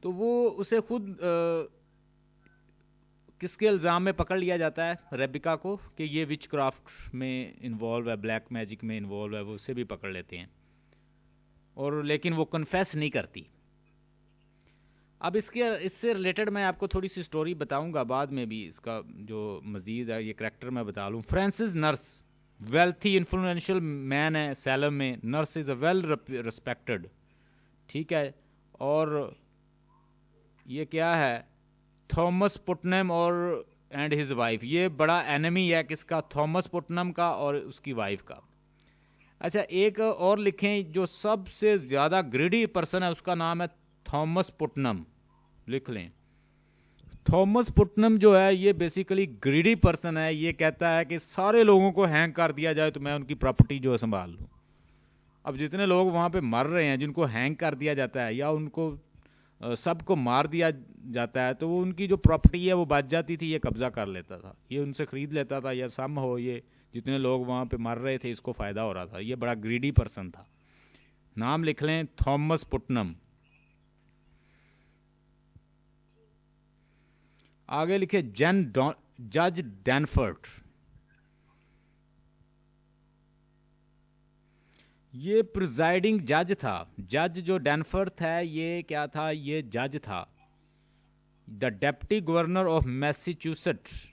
Speaker 1: तो वो उसे खुद किसके इल्ज़ाम में पकड़ लिया जाता है, रेबिका को, कि ये विचक्राफ्ट में इन्वॉल्व है, ब्लैक मैजिक में इन्वॉल्व है, वो उसे भी पकड़ लेते हैं, और लेकिन वो कन्फेस नहीं करती। अब इससे रिलेटेड मैं आपको थोड़ी सी स्टोरी बताऊंगा बाद में भी, इसका जो मज़ीद है ये करैक्टर मैं बता लूँ। Francis nurse wealthy influential man है सैलम में। Nurse is a well respected, ठीक है, और ये क्या है, थॉमस पुटनम और एंड हिज वाइफ, ये बड़ा एनिमी है किसका, थॉमस पुटनम का और उसकी वाइफ का। अच्छा, एक और लिखें जो सबसे ज़्यादा ग्रीडी पर्सन है, उसका नाम है थॉमस पुटनम, लिख लें। थॉमस पुटनम जो है ये बेसिकली ग्रीडी पर्सन है। ये कहता है कि सारे लोगों को हैंग कर दिया जाए तो मैं उनकी प्रॉपर्टी जो है संभाल लूँ। अब जितने लोग वहाँ पे मर रहे हैं, जिनको हैंग कर दिया जाता है या उनको सबको मार दिया जाता है, तो वो उनकी जो प्रॉपर्टी है वो बच जाती थी, ये कब्ज़ा कर लेता था, ये उनसे ख़रीद लेता था, या सम हो ये जितने लोग वहाँ पे मर रहे थे इसको फ़ायदा हो रहा था। ये बड़ा ग्रीडी पर्सन था। नाम लिख लें, थॉमस पुटनम। आगे लिखे जज डैनफोर्ड। ये प्रिजाइडिंग जज था। जज जो डैनफोर्ड था ये क्या था, ये जज था, the deputy governor of Massachusetts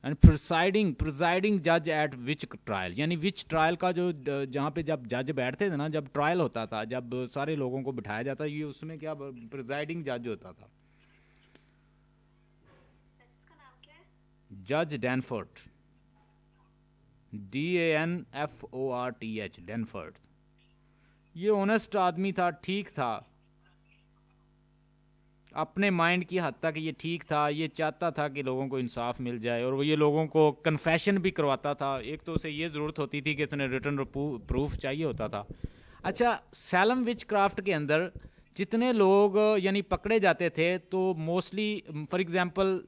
Speaker 1: and presiding जज एट विच ट्रायल। यानी विच ट्रायल का जो जहाँ पे जब जज बैठते थे ना, जब ट्रायल होता था, जब सारे लोगों को बिठाया जाता, ये उसमें क्या प्रिजाइडिंग जज होता था। जज डैनफोर्ड, DANFORTH, डैनफोर्ड। ये ऑनेस्ट आदमी था, ठीक था, अपने माइंड की हद तक ये ठीक था। ये चाहता था कि लोगों को इंसाफ मिल जाए, और वो ये लोगों को कन्फेशन भी करवाता था। एक तो उसे ये ज़रूरत होती थी कि इसने रिटर्न प्रूफ चाहिए होता था। अच्छा, सैलम विच क्राफ्ट के अंदर जितने लोग यानी पकड़े जाते थे, तो मोस्टली फॉर एग्जांपल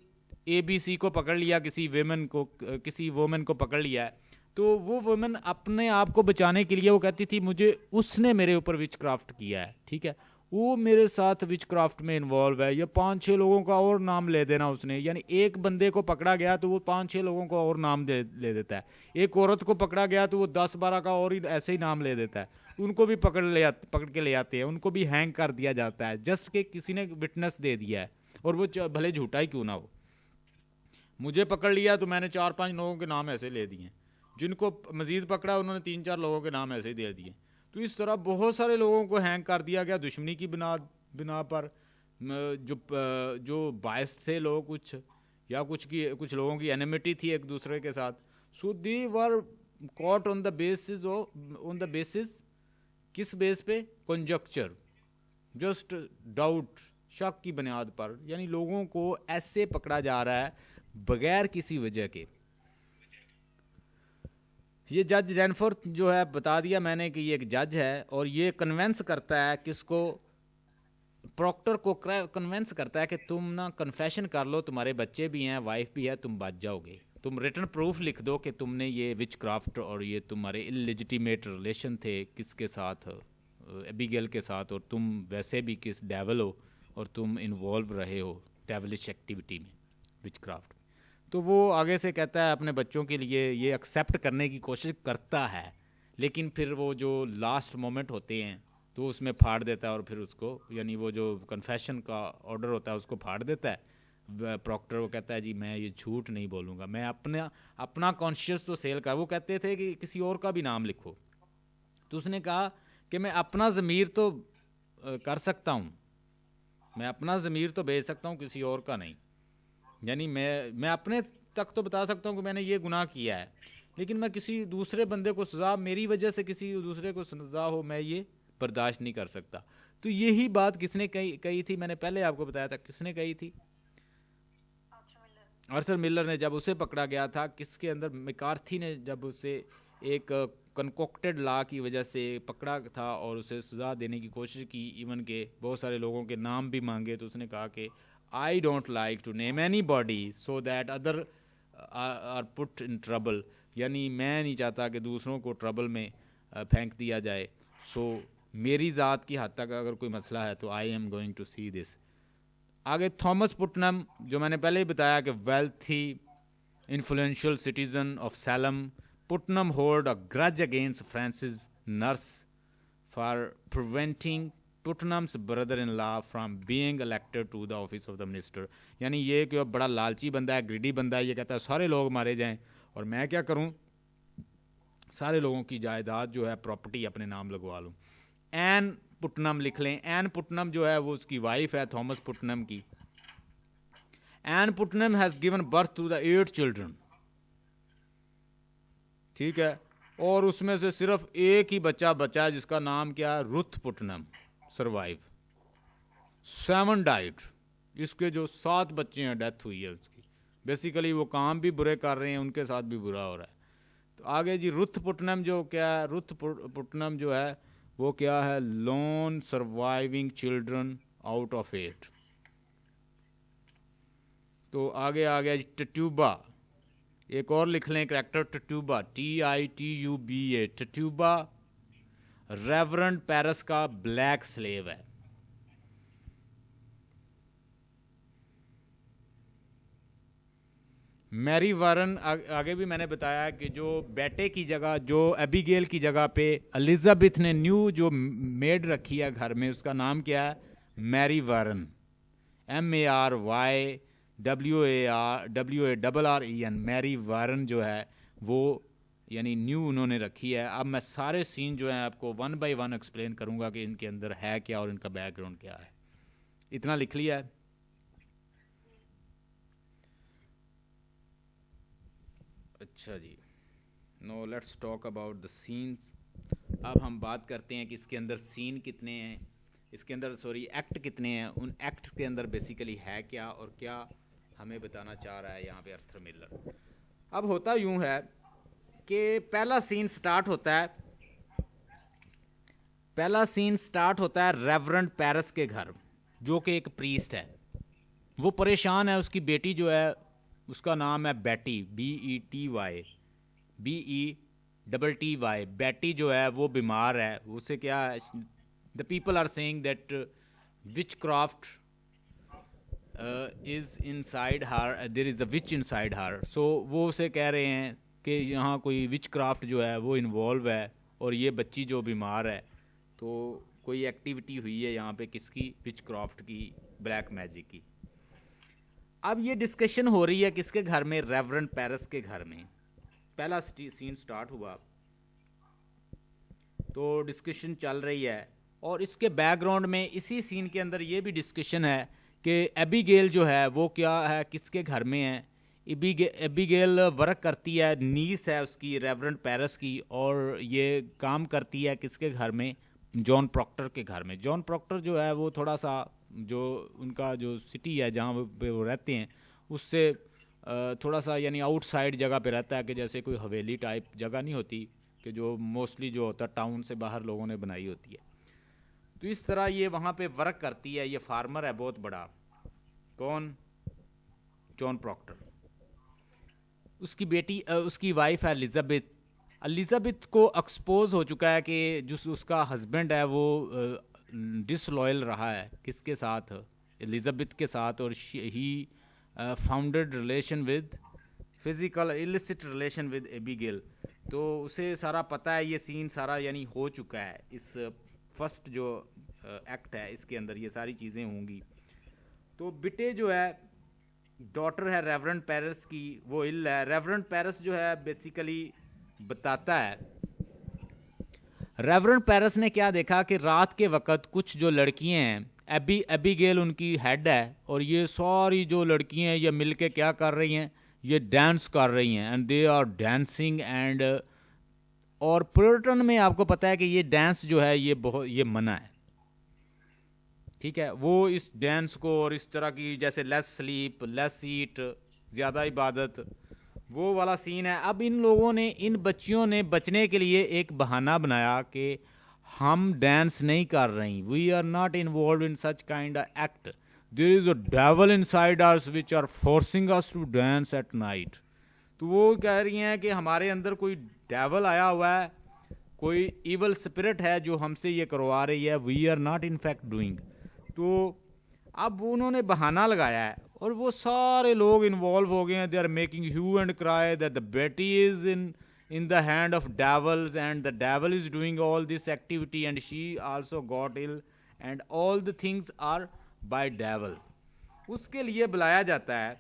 Speaker 1: ABC को पकड़ लिया, किसी वुमेन को पकड़ लिया है, तो वो वुमेन अपने आप को बचाने के लिए वो कहती थी मुझे उसने मेरे ऊपर विच क्राफ्ट किया है, ठीक है, वो मेरे साथ विच क्राफ्ट में इन्वॉल्व है, या 5-6 लोगों का और नाम ले देना उसने। यानी एक बंदे को पकड़ा गया तो वो 5-6 लोगों को और नाम ले देता है। एक औरत को पकड़ा गया तो वो 10-12 का और ही ऐसे ही नाम ले देता है। उनको भी पकड़ के ले आते हैं, उनको भी हैंग कर दिया जाता है, जस्ट कि किसी ने विटनेस दे दिया है, और वो भले झूठा ही क्यों ना हो। मुझे पकड़ लिया तो मैंने 4-5 लोगों के नाम ऐसे ले दिए, जिनको मज़ीद पकड़ा उन्होंने 3-4 लोगों के नाम ऐसे ही दे दिए। तो इस तरह बहुत सारे लोगों को हैंग कर दिया गया दुश्मनी की बिना पर, जो बायस थे लोग कुछ, या कुछ लोगों की एनिमिटी थी एक दूसरे के साथ। So they were caught on the basis किस बेस पे, कंजक्चर, जस्ट डाउट, शक की बुनियाद पर। यानी लोगों को ऐसे पकड़ा जा रहा है बगैर किसी वजह के। ये जज रैनफोर्थ जो है, बता दिया मैंने कि ये एक जज है और ये कन्वेंस करता है किसको, प्रॉक्टर को कन्वेंस करता है कि तुम ना कन्फेशन कर लो, तुम्हारे बच्चे भी हैं, वाइफ भी है, तुम बच जाओगे, तुम रिटर्न प्रूफ लिख दो कि तुमने ये विच क्राफ्ट और ये तुम्हारे इलेजिटिमेट रिलेशन थे किसके साथ, एबिगेल के साथ, और तुम वैसे भी किस डेवल हो और तुम इन्वॉल्व रहे हो डेवलिश एक्टिविटी में, विच क्राफ्ट। तो वो आगे से कहता है अपने बच्चों के लिए ये एक्सेप्ट करने की कोशिश करता है, लेकिन फिर वो जो लास्ट मोमेंट होते हैं तो उसमें फाड़ देता है और फिर उसको, यानी वो जो कन्फेशन का ऑर्डर होता है उसको फाड़ देता है। प्रॉक्टर वो कहता है जी मैं ये झूठ नहीं बोलूँगा, मैं अपना कॉन्शियस तो सेल कर, वो कहते थे कि किसी और का भी नाम लिखो, तो उसने कहा कि मैं अपना ज़मीर तो कर सकता हूँ, मैं अपना ज़मीर तो भेज सकता हूँ, किसी और का नहीं। यानी मैं अपने तक तो बता सकता हूँ कि मैंने ये गुनाह किया है, लेकिन मैं किसी दूसरे बंदे को सज़ा, मेरी वजह से किसी दूसरे को सज़ा हो, मैं ये बर्दाश्त नहीं कर सकता। तो यही बात किसने कही थी, मैंने पहले आपको बताया था किसने कही थी, आर्थर मिलर ने। जब उसे पकड़ा गया था, किसके अंदर, मैकार्थी ने जब उसे एक कंकोक्टेड लॉ की वजह से पकड़ा था और उसे सज़ा देने की कोशिश की, इवन के बहुत सारे लोगों के नाम भी मांगे, तो उसने कहा कि I don't like to name anybody so that other are put in trouble, यानी मैं नहीं चाहता कि दूसरों को ट्रबल में फेंक दिया जाए, सो मेरी ज़ात की हद तक अगर कोई मसला है तो I am going to see this. आगे थॉमस पुटनम, जो मैंने पहले ही बताया कि wealthy influential citizen of Salem, Putnam hold a grudge against Francis Nurse for preventing Putnam's brother in law from being elected to the office of the minister. यानी ये कि बड़ा लालची बंदा है, ग्रीडी बंदा है, ये कहता है सारे लोग मारे जाएं और मैं क्या करूं, सारे लोगों की जायदाद जो है, प्रॉपर्टी अपने नाम लगवा लूं। एन पुटनम लिख लें, एन पुटनम जो है वो उसकी वाइफ है थॉमस पुटनम की। Ann Putnam has given birth to the 8 children, ठीक है, और उसमें से सिर्फ एक ही बच्चा बचा है जिसका नाम क्या है, रुथ पुटनम, सर्वाइव, 7 डाइड। इसके जो 7 बच्चे हैं डेथ हुई है उसकी। बेसिकली वो काम भी बुरे कर रहे हैं, उनके साथ भी बुरा हो रहा है। तो आगे जी रुथ पुटनम जो क्या है, रुथ पुटनम जो है वो क्या है, loan surviving children out of 8। तो आगे आ गया टट्यूबा, एक और लिख लें करैक्टर टट्यूबा, TITUBA, टट्यूबा रेवरेंड पेरिस का ब्लैक स्लेव है। मैरी वारन, आगे भी मैंने बताया कि जो बेटे की जगह, जो एबिगेल की जगह पे एलिजाबेथ ने न्यू जो मेड रखी है घर में, उसका नाम क्या है, मैरी वारन, MARYWARREN, मैरी वारन जो है वो यानी न्यू उन्होंने रखी है। अब मैं सारे सीन जो हैं आपको 1 बाय 1 एक्सप्लेन करूंगा कि इनके अंदर है क्या और इनका बैकग्राउंड क्या है। इतना लिख लिया है। अच्छा जी, no let's talk about the scenes. अब हम बात करते हैं कि इसके अंदर सीन कितने हैं, इसके अंदर एक्ट कितने हैं, उन एक्ट के अंदर बेसिकली है क्या और क्या हमें बताना चाह रहा है यहाँ पे आर्थर मिलर। अब होता यूं है कि पहला सीन स्टार्ट होता है रेवरेंड पेरिस के घर, जो कि एक प्रीस्ट है। वो परेशान है, उसकी बेटी जो है उसका नाम है बेटी, BETTY, बेटी जो है वो बीमार है। उसे क्या, the people are saying that witchcraft is inside her, there is a witch inside her. So वो उसे कह रहे हैं कि यहाँ कोई विच क्राफ्ट जो है वो इन्वॉल्व है और ये बच्ची जो बीमार है, तो कोई एक्टिविटी हुई है यहाँ पे किसकी, विच क्राफ्ट की, ब्लैक मैजिक की। अब ये डिस्कशन हो रही है किसके घर में, रेवरेंड पेरिस के घर में। पहला सीन स्टार्ट हुआ तो डिस्कशन चल रही है, और इसके बैकग्राउंड में इसी सीन के अंदर ये भी डिस्कशन है कि एबिगेल जो है वो क्या है, किसके घर में है। एबिगेल वर्क करती है, नीस है उसकी रेवरेंड पेरिस की, और ये काम करती है किसके घर में, जॉन प्रॉक्टर के घर में। जॉन प्रॉक्टर जो है वो थोड़ा सा, जो उनका जो सिटी है जहाँ पे वो रहते हैं उससे थोड़ा सा यानी आउटसाइड जगह पे रहता है, कि जैसे कोई हवेली टाइप जगह नहीं होती कि जो मोस्टली जो होता है टाउन से बाहर लोगों ने बनाई होती है। तो इस तरह ये वहाँ पे वर्क करती है। ये फार्मर है बहुत बड़ा, कौन, जॉन प्रॉक्टर। उसकी बेटी उसकी वाइफ है एलिजाबेथ। एलिजाबेथ को एक्सपोज हो चुका है कि जो उसका हस्बैंड है वो डिसलॉयल रहा है किसके साथ, एलिजाबेथ के साथ, और he founded relation with physical illicit relation with Abigail. तो उसे सारा पता है, ये सीन सारा यानी हो चुका है। इस फर्स्ट जो एक्ट है इसके अंदर ये सारी चीज़ें होंगी। तो बिटे जो है, डॉटर है रेवरेंड पेरिस की, वो इल है। रेवरेंड पेरिस जो है बेसिकली बताता है, रेवरेंड पेरिस ने क्या देखा कि रात के वक्त कुछ जो लड़कियां हैं, एबिगेल उनकी हेड है, और ये सारी जो लड़कियां हैं ये मिलके क्या कर रही हैं, ये डांस कर रही हैं, and they are dancing and, और पुरिटन में आपको पता है कि ये डांस जो है ये मना है, ठीक है। वो इस डांस को और इस तरह की जैसे लेस स्लीप लेस ईट, ज़्यादा इबादत, वो वाला सीन है। अब इन लोगों ने, इन बच्चियों ने बचने के लिए एक बहाना बनाया कि हम डांस नहीं कर रही, we are not involve in such kind of act, there is a devil inside us which are forcing us to dance at night. तो वो कह रही हैं कि हमारे अंदर कोई डेविल आया हुआ है, कोई इवल स्पिरिट है जो हमसे ये करवा रही है, we are not in fact doing. तो अब उन्होंने बहाना लगाया है और वो सारे लोग इन्वॉल्व हो गए हैं। They are making hue and cry that the Betty is in the hand of devils and the devil is doing all this activity and she also got ill and all the things are by devil. उसके लिए बुलाया जाता है।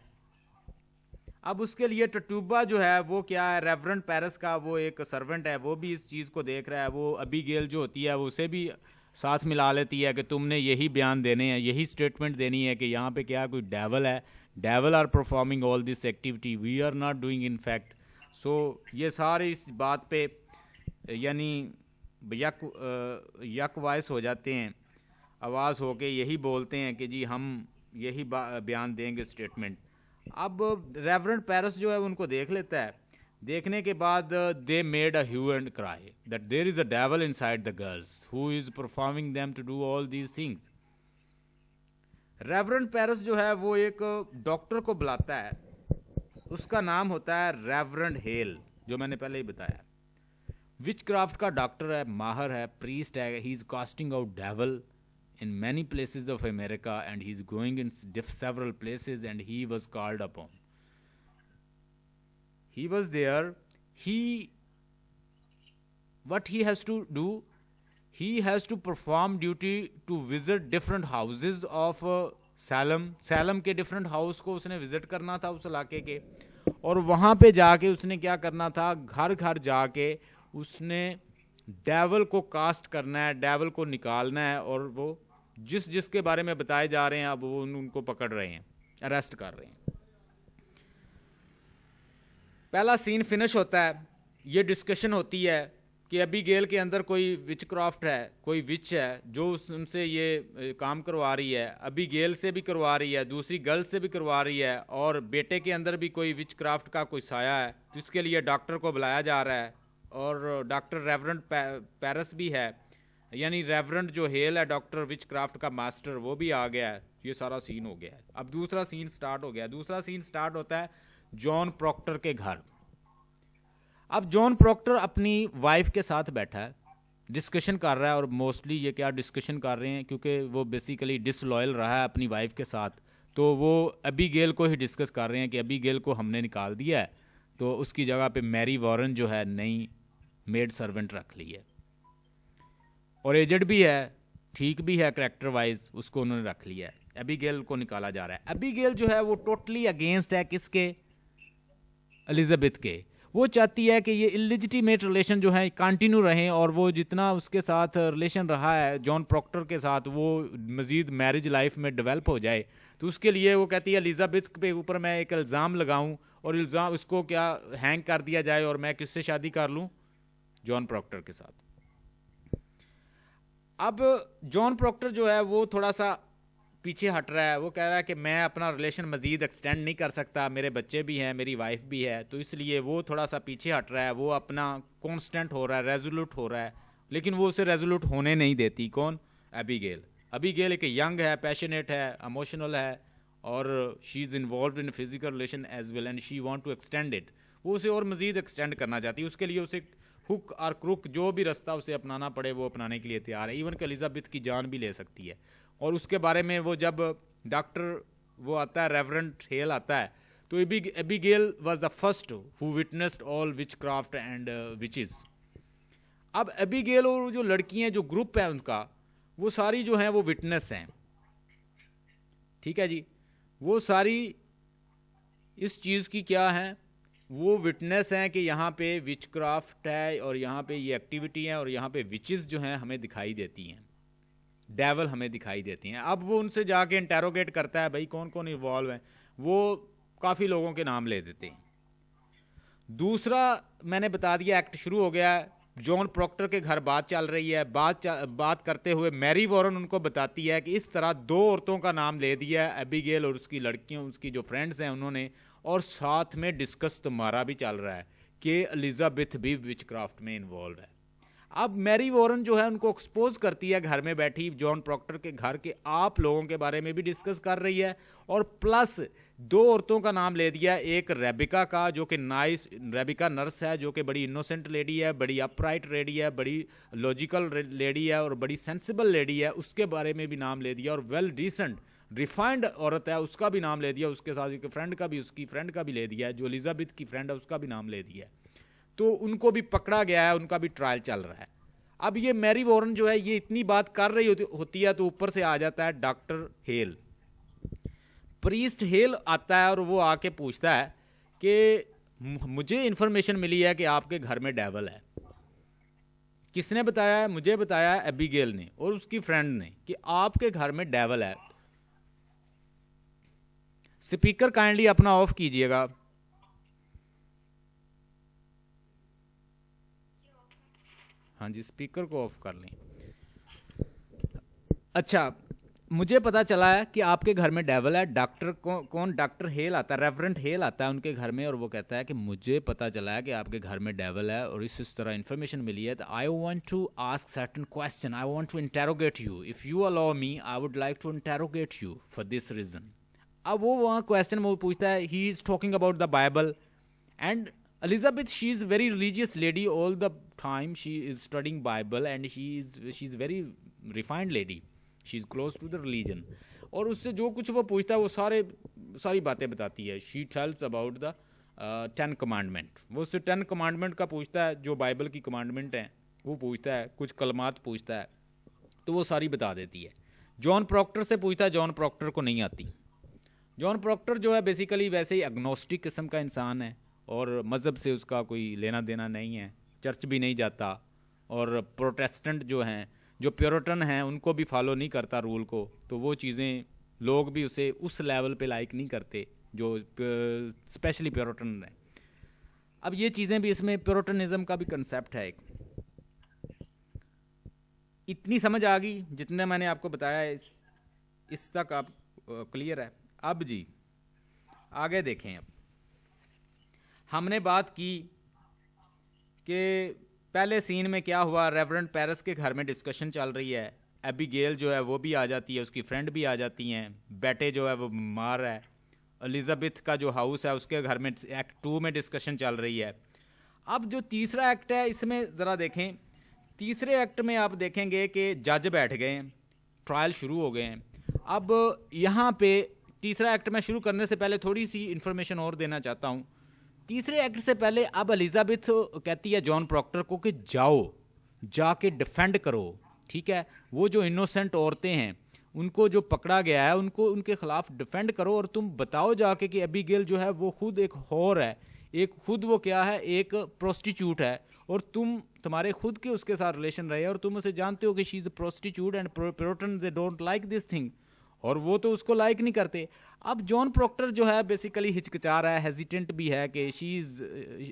Speaker 1: अब उसके लिए टटूबा जो है वो क्या है, रेवरेंड पेरिस का वो एक सर्वेंट है, वो भी इस चीज़ को देख रहा है। वो अबीगेल जो होती है वो उसे भी साथ मिला लेती है कि तुमने यही बयान देने हैं, यही स्टेटमेंट देनी है कि यहाँ पे क्या कोई डेवल है, devil are performing all this activity, we are not doing in fact. So ये सारे इस बात पे यानी यक वॉइस हो जाते हैं, आवाज़ होके यही बोलते हैं कि जी हम यही बयान देंगे, स्टेटमेंट। अब रेवरेंड पेरिस जो है उनको देख लेता है। देखने के बाद they made a hue and cry that there is a devil inside the girls who is performing them to do all these things. Reverend Parris जो है वो एक डॉक्टर को बुलाता है, उसका नाम होता है रेवरेंड हेल, जो मैंने पहले ही बताया। विच क्राफ्ट का डॉक्टर है, माहर है, प्रीस्ट है। He is casting out devil in many places of America and he's going in several places and he was called upon. He was there. What he has to do, he has to perform duty to visit different houses of Salem के different house को उसने visit करना था उस इलाके के, और वहाँ पे जाके उसने क्या करना था, घर घर जाके उसने डेवल को कास्ट करना है, डेवल को निकालना है, और वो जिस जिसके बारे में बताए जा रहे हैं अब वो उनको पकड़ रहे हैं, अरेस्ट कर रहे हैं। पहला सीन फिनिश होता है, ये डिस्कशन होती है कि अबीगेल के अंदर कोई विच क्राफ्ट है, कोई विच है जो उनसे ये काम करवा रही है, अबीगेल से भी करवा रही है, दूसरी गर्ल से भी करवा रही है, और बेटे के अंदर भी कोई विच क्राफ्ट का कोई साया है, जिसके लिए डॉक्टर को बुलाया जा रहा है। और डॉक्टर रेवरेंड पेरिस भी है, यानी रेवरेंड जो हेल है डॉक्टर विच क्राफ्ट का मास्टर, वो भी आ गया है। ये सारा सीन हो गया है। अब दूसरा सीन स्टार्ट हो गया। दूसरा सीन स्टार्ट होता है जॉन प्रॉक्टर के घर। अब जॉन प्रॉक्टर अपनी वाइफ के साथ बैठा है, डिस्कशन कर रहा है, और मोस्टली ये क्या डिस्कशन कर रहे हैं क्योंकि वो बेसिकली डिसलॉयल रहा है अपनी वाइफ के साथ, तो वो अबीगेल को ही डिस्कस कर रहे हैं कि अबीगेल को हमने निकाल दिया है, तो उसकी जगह पे मैरी वॉरेन जो है नई मेड सर्वेंट रख ली है, और एजेड भी है, ठीक भी है कैरेक्टर वाइज, उसको उन्होंने रख लिया है। अबीगेल को निकाला जा रहा है। अबीगेल जो है वो टोटली अगेंस्ट है किसके, एलिजाबेथ के। वो चाहती है कि ये इलिजिटिमेट रिलेशन जो है कंटिन्यू रहें, और वो जितना उसके साथ रिलेशन रहा है जॉन प्रॉक्टर के साथ वो मज़ीद मैरिज लाइफ में डेवलप हो जाए। तो उसके लिए वो कहती है एलिजाबेथ के ऊपर मैं एक इल्ज़ाम लगाऊं, और इल्ज़ाम उसको क्या हैंग कर दिया जाए, और मैं किससे शादी कर लूं, जॉन प्रॉक्टर के साथ। अब जॉन प्रॉक्टर जो है वो थोड़ा सा पीछे हट रहा है, वो कह रहा है कि मैं अपना रिलेशन मज़ीद एक्सटेंड नहीं कर सकता, मेरे बच्चे भी हैं, मेरी वाइफ भी है, तो इसलिए वो थोड़ा सा पीछे हट रहा है, वो अपना कॉन्स्टेंट हो रहा है, रेजोल्यूट हो रहा है, लेकिन वो उसे रेजोल्यूट होने नहीं देती। कौन? एबीगेल। एबीगेल एक यंग है, पैशनेट है, इमोशनल है, और she is involve in physical relation as well and she want to extend it. वो उसे और मज़ीद एक्सटेंड करना चाहती है, उसके लिए उसे हुक और क्रुक जो भी रास्ता उसे अपनाना पड़े वो अपनाने के लिए तैयार है, इवन कि एलिजाबेथ की जान भी ले सकती है। और उसके बारे में वो जब डॉक्टर वो आता है, रेवरेंड हेल आता है, तो Abigail was the first who witnessed all witchcraft and witches. अब एबीगेल और जो लड़कियां, जो ग्रुप है उनका, वो सारी जो हैं वो विटनेस हैं, ठीक है जी। वो सारी इस चीज़ की क्या हैं, वो विटनेस हैं कि यहाँ पे विच क्राफ्ट है और यहाँ पे ये एक्टिविटी है और यहाँ पे विचेस जो हैं हमें दिखाई देती हैं, डेवल हमें दिखाई देती हैं। अब वो उनसे जाके इंटेरोगेट करता है, भाई कौन कौन इन्वॉल्व है, वो काफ़ी लोगों के नाम ले देते हैं। दूसरा मैंने बता दिया, एक्ट शुरू हो गया है, जॉन प्रॉक्टर के घर बात चल रही है, बात करते हुए मैरी वॉरेन उनको बताती है कि इस तरह दो औरतों का नाम ले दिया है, एबीगेल और उसकी लड़कियों, उसकी जो फ्रेंड्स हैं उन्होंने, और साथ में डिस्कस तुम्हारा भी चल रहा है कि एलिजाबेथ भी विचक्राफ्ट में इन्वॉल्व है। अब मैरी वॉरेन जो है उनको एक्सपोज करती है घर में बैठी जॉन प्रॉक्टर के घर के आप लोगों के बारे में भी डिस्कस कर रही है, और प्लस दो औरतों का नाम ले दिया, एक रेबिका का जो कि नाइस, रेबिका नर्स है जो कि बड़ी इनोसेंट लेडी है, बड़ी अपराइट लेडी है, बड़ी लॉजिकल लेडी है और बड़ी सेंसिबल लेडी है, उसके बारे में भी नाम ले दिया, और वेल डिसेंट रिफाइंड औरत है उसका भी नाम ले दिया, उसके साथ एक फ्रेंड का भी, उसकी फ्रेंड का भी ले दिया है, जो एलिजाबेथ की फ्रेंड है उसका भी नाम ले दिया है। तो उनको भी पकड़ा गया है, उनका भी ट्रायल चल रहा है। अब ये मैरी वॉरेन जो है ये इतनी बात कर रही होती है, तो ऊपर से आ जाता है डॉक्टर हेल, प्रीस्ट हेल आता है, और वो आके पूछता है कि मुझे इन्फॉर्मेशन मिली है कि आपके घर में डेवल है। किसने बताया है? मुझे बताया है एबीगेल ने और उसकी फ्रेंड ने कि आपके घर में डेवल है। स्पीकर काइंडली अपना ऑफ कीजिएगा। हाँ जी, स्पीकर को ऑफ कर लें। अच्छा, मुझे पता चला है कि आपके घर में डेवल है। डॉक्टर कौन? डॉक्टर हेल आता है, रेवरेंड हेल आता है उनके घर में, और वो कहता है कि मुझे पता चला है कि आपके घर में डेवल है और इस तरह इन्फॉर्मेशन मिली है, तो I want to ask certain question, I want to interrogate you, if you allow me I would like to interrogate you for this reason. अब वो वहाँ क्वेश्चन वो पूछता है, he is talking about the Bible and Elizabeth, she is very religious lady all the time. She is studying Bible and she's very refined lady. She's close to the religion. और उससे जो कुछ वो पूछता है वो सारी बातें बताती है। She tells about the 10 commandment. वो उससे 10 commandment का पूछता है, जो बाइबल की commandment हैं वो पूछता है, कुछ कलमात पूछता है, तो वो सारी बता देती है। जॉन प्रॉक्टर से पूछता है, जॉन प्रॉक्टर को नहीं आती। जॉन प्रॉक्टर जो है बेसिकली वैसे ही एग्नोस्टिक किस्म का इंसान है और मज़हब से उसका कोई लेना देना नहीं है, चर्च भी नहीं जाता, और प्रोटेस्टेंट जो हैं, जो प्योरिटन हैं, उनको भी फॉलो नहीं करता रूल को, तो वो चीज़ें लोग भी उसे उस लेवल पे लाइक नहीं करते जो स्पेशली प्योरिटन है। अब ये चीज़ें भी, इसमें प्योरिटनिज्म का भी कंसेप्ट है एक। इतनी समझ आ गई जितने मैंने आपको बताया, इस तक आप क्लियर है? अब जी आगे देखें। अब हमने बात की कि पहले सीन में क्या हुआ, रेवरेंड पेरिस के घर में डिस्कशन चल रही है, एबीगेल जो है वो भी आ जाती है, उसकी फ्रेंड भी आ जाती हैं, बेटे जो है वो बीमार है, एलिजाबेथ का जो हाउस है उसके घर में एक्ट 2 में डिस्कशन चल रही है। अब जो तीसरा एक्ट है इसमें ज़रा देखें, तीसरे एक्ट में आप देखेंगे कि जज बैठ गए हैं, ट्रायल शुरू हो गए हैं। अब यहाँ पे तीसरा एक्ट में शुरू करने से पहले थोड़ी सी इन्फॉर्मेशन और देना चाहता हूँ। तीसरे एक्ट से पहले अब एलिजाबेथ कहती है जॉन प्रॉक्टर को कि जाओ, जाके डिफेंड करो, ठीक है, वो जो इनोसेंट औरतें हैं उनको जो पकड़ा गया है उनको, उनके खिलाफ डिफेंड करो, और तुम बताओ जाके कि एबीगेल जो है वो खुद एक हॉर है, एक खुद वो क्या है, एक प्रोस्टिट्यूट है, और तुम्हारे खुद के उसके साथ रिलेशन रहे और तुम उसे जानते हो कि she is a prostitute and puritan they don't like this thing, और वो तो उसको लाइक नहीं करते। अब जॉन प्रॉक्टर जो है बेसिकली हिचकिचा रहा है, हेजिटेंट भी है कि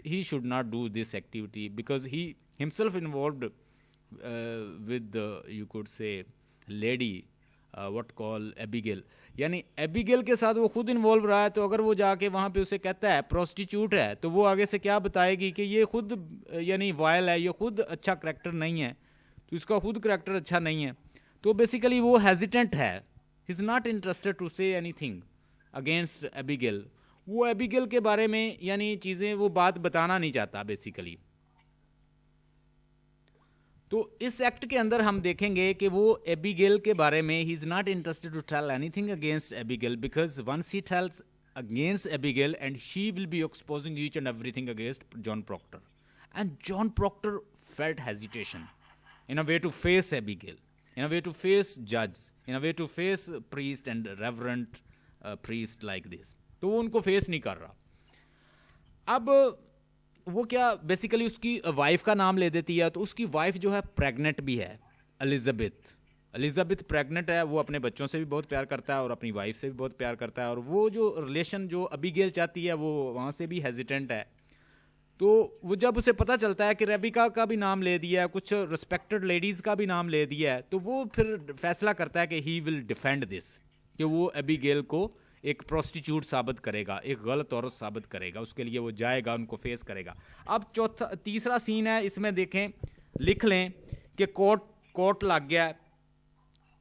Speaker 1: he should not do this activity because he himself involved with you could से लेडी व्हाट कॉल एबिगेल, यानी एबिगेल के साथ वो खुद इन्वॉल्व रहा है, तो अगर वो जाके वहाँ पे उसे कहता है प्रोस्टिट्यूट है, तो वो आगे से क्या बताएगी कि ये खुद यानी वायल है, ये खुद अच्छा करैक्टर नहीं है, तो इसका खुद करैक्टर अच्छा नहीं है। तो बेसिकली वो हेजिटेंट है, he is not interested to say anything against Abigail. वो एबिगेल के बारे में यानी चीज़ें वो बात बताना नहीं चाहता बेसिकली। तो इस एक्ट के अंदर हम देखेंगे कि वो एबिगेल के बारे में he is not interested to tell anything against Abigail, because once he tells against Abigail and she will be exposing each and everything against John Proctor, and John Proctor felt hesitation in a way to face Abigail, in a way to face judge, in a way to face priest and reverend priest like this. तो वो उनको face नहीं कर रहा। अब वो क्या basically उसकी वाइफ का नाम ले देती है, तो उसकी वाइफ जो है प्रेग्नेंट भी है, एलिजाबेथ प्रेग्नेंट है। वो अपने बच्चों से भी बहुत प्यार करता है और अपनी वाइफ से भी बहुत प्यार करता है, और वो जो रिलेशन जो अबीगेल चाहती है वो वहाँ से भी हेजिटेंट है। तो वो जब उसे पता चलता है कि रेबिका का भी नाम ले दिया है, कुछ रिस्पेक्टेड लेडीज़ का भी नाम ले दिया है, तो वो फिर फैसला करता है कि ही विल डिफेंड दिस, कि वो एबिगेल को एक प्रोस्टिट्यूट साबित करेगा, एक गलत औरत साबित करेगा, उसके लिए वो जाएगा, उनको फेस करेगा। अब तीसरा सीन है, इसमें देखें, लिख लें कि कोर्ट लग गया,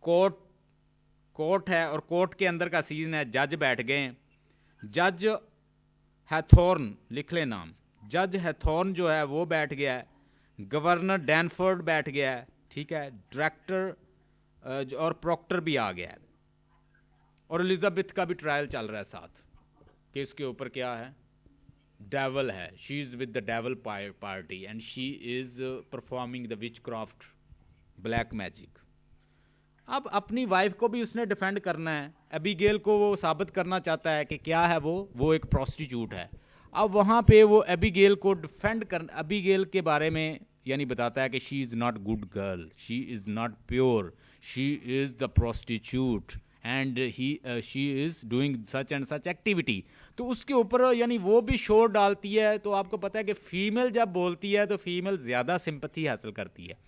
Speaker 1: कोर्ट है और कोर्ट के अंदर का सीन है, जज बैठ गए, जज हैथॉर्न, लिख लें नाम, जज हैथॉर्न जो है वो बैठ गया है, गवर्नर डैनफोर्ड बैठ गया है, ठीक है, डायरेक्टर और प्रॉक्टर भी आ गया है, और एलिजाबेथ का भी ट्रायल चल रहा है साथ। केस के ऊपर क्या है, डेवल है, she is with the devil party and she is performing the which craft, black magic. अब अपनी वाइफ को भी उसने डिफेंड करना है, एबिगेल को वो साबित करना चाहता है कि क्या है वो एक प्रोस्टिट्यूट है। अब वहाँ पे वो एबिगेल को डिफेंड कर, एबिगेल के बारे में यानी बताता है कि she is not good girl, she is not pure, she is the prostitute and she is doing such and such activity. तो उसके ऊपर यानी वो भी शोर डालती है। तो आपको पता है कि फीमेल जब बोलती है तो फीमेल ज़्यादा सिंपैथी हासिल करती है।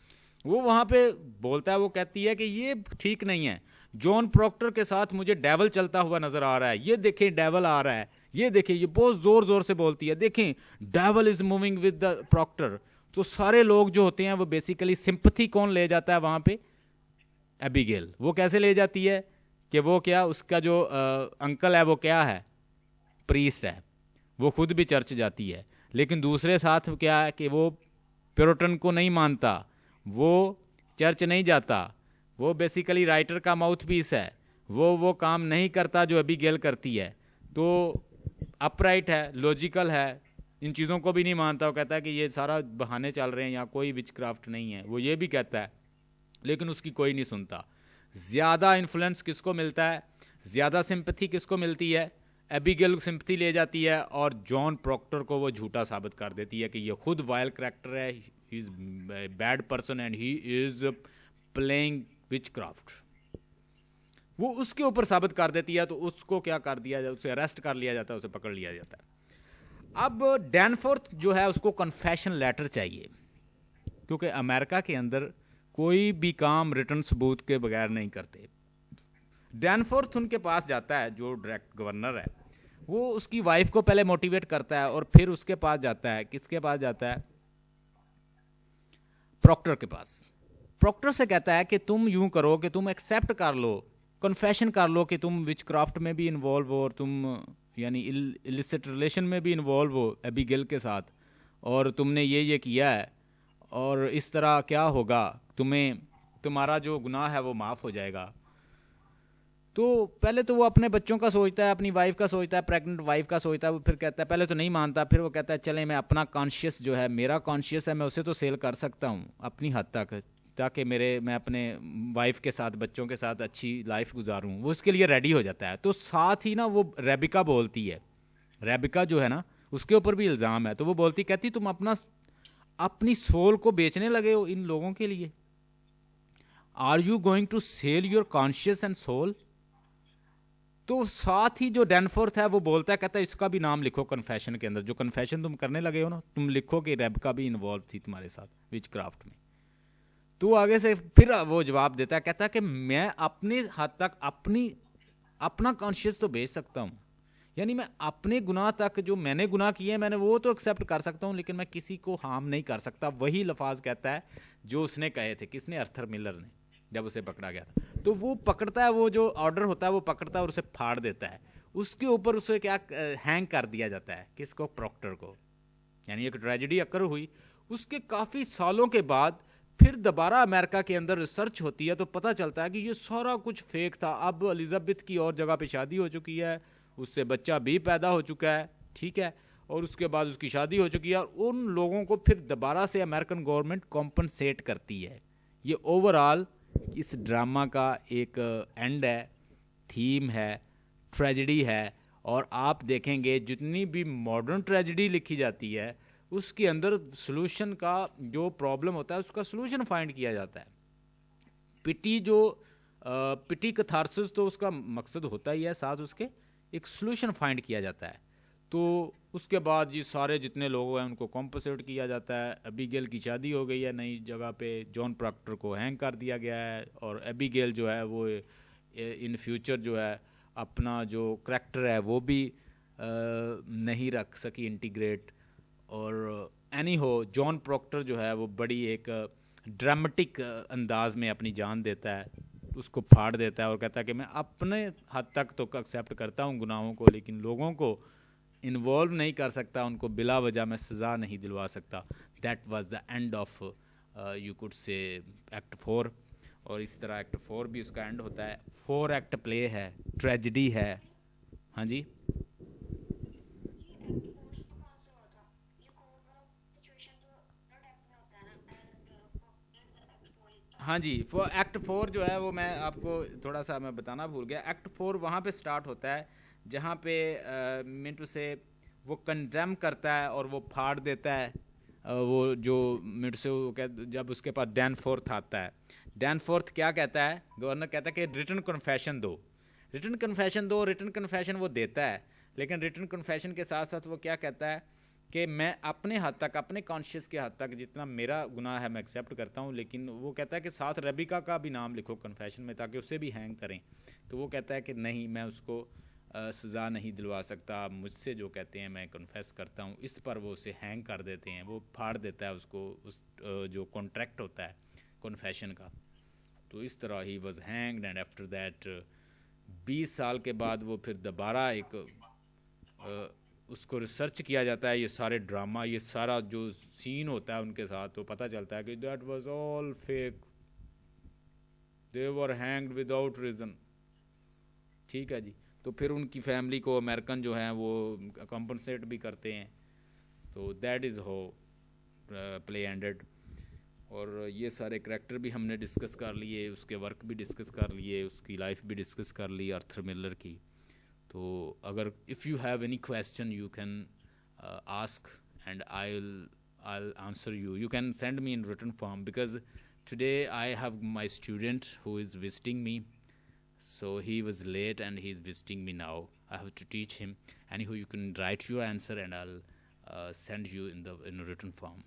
Speaker 1: वो वहाँ पे बोलता है, वो कहती है कि ये ठीक नहीं है, जॉन प्रॉक्टर के साथ मुझे डेवल चलता हुआ नज़र आ रहा है, ये देखें डेवल आ रहा है, ये देखें, ये बहुत ज़ोर ज़ोर से बोलती है, देखें devil is moving with the Proctor. तो सारे लोग जो होते हैं वो बेसिकली सिंपैथी कौन ले जाता है वहाँ पे, एबिगेल। वो कैसे ले जाती है कि वो क्या, उसका जो अंकल है वो क्या है, प्रीस्ट है, वो खुद भी चर्च जाती है, लेकिन दूसरे साथ क्या है कि वो प्यूरिटन को नहीं मानता, वो चर्च नहीं जाता, वो बेसिकली राइटर का माउथ पीस है, वो काम नहीं करता जो एबिगेल करती है। तो अपराइट है, लॉजिकल है, इन चीज़ों को भी नहीं मानता। वो कहता है कि ये सारा बहाने चल रहे हैं, यहाँ कोई विचक्राफ्ट नहीं है, वो ये भी कहता है, लेकिन उसकी कोई नहीं सुनता। ज़्यादा इन्फ्लुएंस किसको मिलता है, ज़्यादा सिंपैथी किसको मिलती है, एबिगेल सिंपैथी ले जाती है और जॉन प्रॉक्टर को वो झूठा साबित कर देती है कि ये खुद वाइल्ड कैरेक्टर है, he is bad person and he is playing witchcraft. वो उसके ऊपर साबित कर देती है, तो उसको क्या कर दिया जाए, उसे अरेस्ट कर लिया जाता है, उसे पकड़ लिया जाता है। अब डैनफोर्थ जो है उसको कन्फेशन लेटर चाहिए, क्योंकि अमेरिका के अंदर कोई भी काम रिटर्न सबूत के बगैर नहीं करते। डैनफोर्थ उनके पास जाता है, जो डायरेक्ट गवर्नर है, वो उसकी वाइफ को पहले मोटिवेट करता है और फिर उसके पास जाता है, किसके पास जाता है, प्रॉक्टर के पास। प्रॉक्टर से कहता है कि तुम यूं करो कि तुम एक्सेप्ट कर लो, कन्फेशन कर लो कि तुम विचक्राफ्ट में भी इन्वॉल्व हो और तुम यानी इलिसिट रिलेशन में भी इन्वॉल्व हो एबिगेल के साथ, और तुमने ये किया है, और इस तरह क्या होगा, तुम्हारा जो गुनाह है वो माफ़ हो जाएगा। तो पहले तो वो अपने बच्चों का सोचता है, अपनी वाइफ का सोचता है, प्रेग्नेंट वाइफ का सोचता है, वो फिर कहता है, पहले तो नहीं मानता, फिर वो कहता है चले मैं अपना कॉन्शियस जो है, मेरा कॉन्शियस है, मैं उसे तो सेल कर सकता हूँ अपनी हद तक, ताकि मैं अपने वाइफ के साथ, बच्चों के साथ अच्छी लाइफ गुजारूं। वो उसके लिए रेडी हो जाता है। तो साथ ही ना वो रेबिका बोलती है, रेबिका जो है ना उसके ऊपर भी इल्ज़ाम है, तो वो बोलती, कहती तुम अपनी सोल को बेचने लगे हो इन लोगों के लिए, are you going to sell your conscious and soul. तो साथ ही जो डैनफोर्थ है वो बोलता है, कहता है इसका भी नाम लिखो कन्फेशन के अंदर, जो कन्फेशन तुम करने लगे हो ना, तुम लिखो कि रेबिका भी इन्वॉल्व थी तुम्हारे साथ विचक्राफ्ट में। तो आगे से फिर वो जवाब देता है, कहता है कि मैं अपने हद तक अपना कॉन्शियस तो भेज सकता हूँ, यानी मैं अपने गुनाह तक, जो मैंने गुनाह किए हैं मैंने वो तो एक्सेप्ट कर सकता हूँ, लेकिन मैं किसी को हार्म नहीं कर सकता। वही लफाज कहता है जो उसने कहे थे, किसने, आर्थर मिलर ने, जब उसे पकड़ा गया था। तो वो पकड़ता है, वो जो ऑर्डर होता है वो पकड़ता है और उसे फाड़ देता है। उसके ऊपर उसे क्या हैंग कर दिया जाता है, किसको, प्रॉक्टर को। यानी एक ट्रेजेडी अकर हुई। उसके काफ़ी सालों के बाद फिर दोबारा अमेरिका के अंदर रिसर्च होती है तो पता चलता है कि ये सारा कुछ फेक था। अब एलिजाबेथ की और जगह पे शादी हो चुकी है, उससे बच्चा भी पैदा हो चुका है, ठीक है, और उसके बाद उसकी शादी हो चुकी है, और उन लोगों को फिर दोबारा से अमेरिकन गवर्नमेंट कॉम्पनसेट करती है। ये ओवरऑल इस ड्रामा का एक एंड है, थीम है, ट्रेजेडी है। और आप देखेंगे जितनी भी मॉडर्न ट्रेजेडी लिखी जाती है उसके अंदर सॉल्यूशन का जो प्रॉब्लम होता है उसका सॉल्यूशन फाइंड किया जाता है। पिटी कथारसिस तो उसका मकसद होता ही है, साथ उसके एक सॉल्यूशन फाइंड किया जाता है। तो उसके बाद ये सारे जितने लोग हैं उनको कॉम्पनसेट किया जाता है। एबिगेल की शादी हो गई है नई जगह पे, जॉन प्रॉक्टर को हैंग कर दिया गया है, और एबिगेल जो है वो इन फ्यूचर जो है अपना जो करैक्टर है वो भी नहीं रख सकी इंटीग्रेट। और एनी हो, जॉन प्रॉक्टर जो है वो बड़ी एक ड्रामेटिक अंदाज में अपनी जान देता है, उसको फाड़ देता है और कहता है कि मैं अपने हद तक तो एक्सेप्ट करता हूँ गुनाहों को, लेकिन लोगों को इन्वॉल्व नहीं कर सकता, उनको बिला वजह मैं सज़ा नहीं दिलवा सकता। That was the end of you could से एक्ट 4। और इस तरह एक्ट 4 भी उसका एंड होता है। 4 एक्ट प्ले है, ट्रेजिडी है। हाँ जी, हाँ जी, एक्ट 4 जो है वो मैं आपको थोड़ा सा मैं बताना भूल गया। एक्ट 4 वहाँ पे स्टार्ट होता है जहाँ पे मिंटू से वो कंडेम करता है और वो फाड़ देता है। वो जो मिंटू से वो जब उसके पास डैनफोर्थ आता है, डैनफोर्थ क्या कहता है, गवर्नर कहता है कि रिटन कन्फेशन दो, रिटन कन्फेशन दो। रिटन कन्फेशन वो देता है, लेकिन रिटन कन्फेशन के साथ साथ वो क्या कहता है कि मैं अपने हद तक, अपने कॉन्शियस के हद तक जितना मेरा गुनाह है मैं एक्सेप्ट करता हूँ, लेकिन वो कहता है कि साथ रेबिका का भी नाम लिखो कन्फेशन में ताकि उससे भी हैंग करें। तो वो कहता है कि नहीं, मैं उसको सज़ा नहीं दिलवा सकता, मुझसे जो कहते हैं मैं कन्फेस करता हूँ। इस पर वो उसे हैंग कर देते हैं, वो फाड़ देता है उसको, उस जो कॉन्ट्रैक्ट होता है कन्फेशन का। तो इस तरह he was hanged. And after that 20 साल के बाद वो फिर दोबारा एक उसको रिसर्च किया जाता है, ये सारे ड्रामा, ये सारा जो सीन होता है उनके साथ, तो पता चलता है कि that was all fake, they were hanged without reason. ठीक है जी। तो फिर उनकी फैमिली को अमेरिकन जो हैं वो कंपनसेट भी करते हैं। तो that is how play ended. और ये सारे करैक्टर भी हमने डिस्कस कर लिए, उसके वर्क भी डिस्कस कर लिए, उसकी लाइफ भी डिस्कस कर ली आर्थर मिलर की। तो अगर if you have any question you can ask and I'll answer you. You can send me in written form because today I have my student who is visiting me. So he was late and he's visiting me now. I have to teach him. Anyhow, you can write your answer and I'll send you in written form.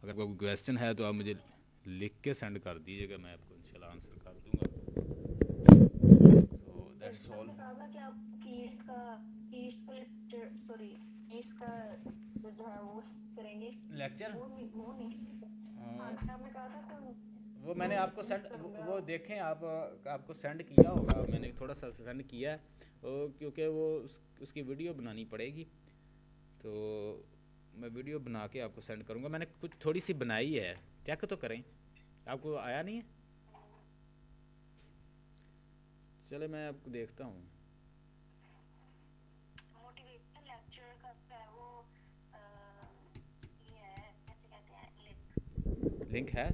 Speaker 1: अगर कोई question है तो आप मुझे लिख के send कर दीजिएगा, मैं आपको इंशाल्लाह आंसर कर दूंगा। तो दैट्स ऑल। जो है वो करेंगे लेक्चर, वो नहीं आपने कहा था वो मैंने आपको सेंड, वो देखें आप, आपको सेंड किया होगा, मैंने थोड़ा सा सेंड किया है क्योंकि वो उसकी वीडियो बनानी पड़ेगी। तो मैं वीडियो बना के आपको सेंड करूँगा। मैंने कुछ थोड़ी सी बनाई है, चेक तो करें। आपको आया नहीं है? चले मैं आपको देखता हूँ। मोटिवेशनल लेक्चर का वो ये है, कैसे कहते हैं, लिंक है।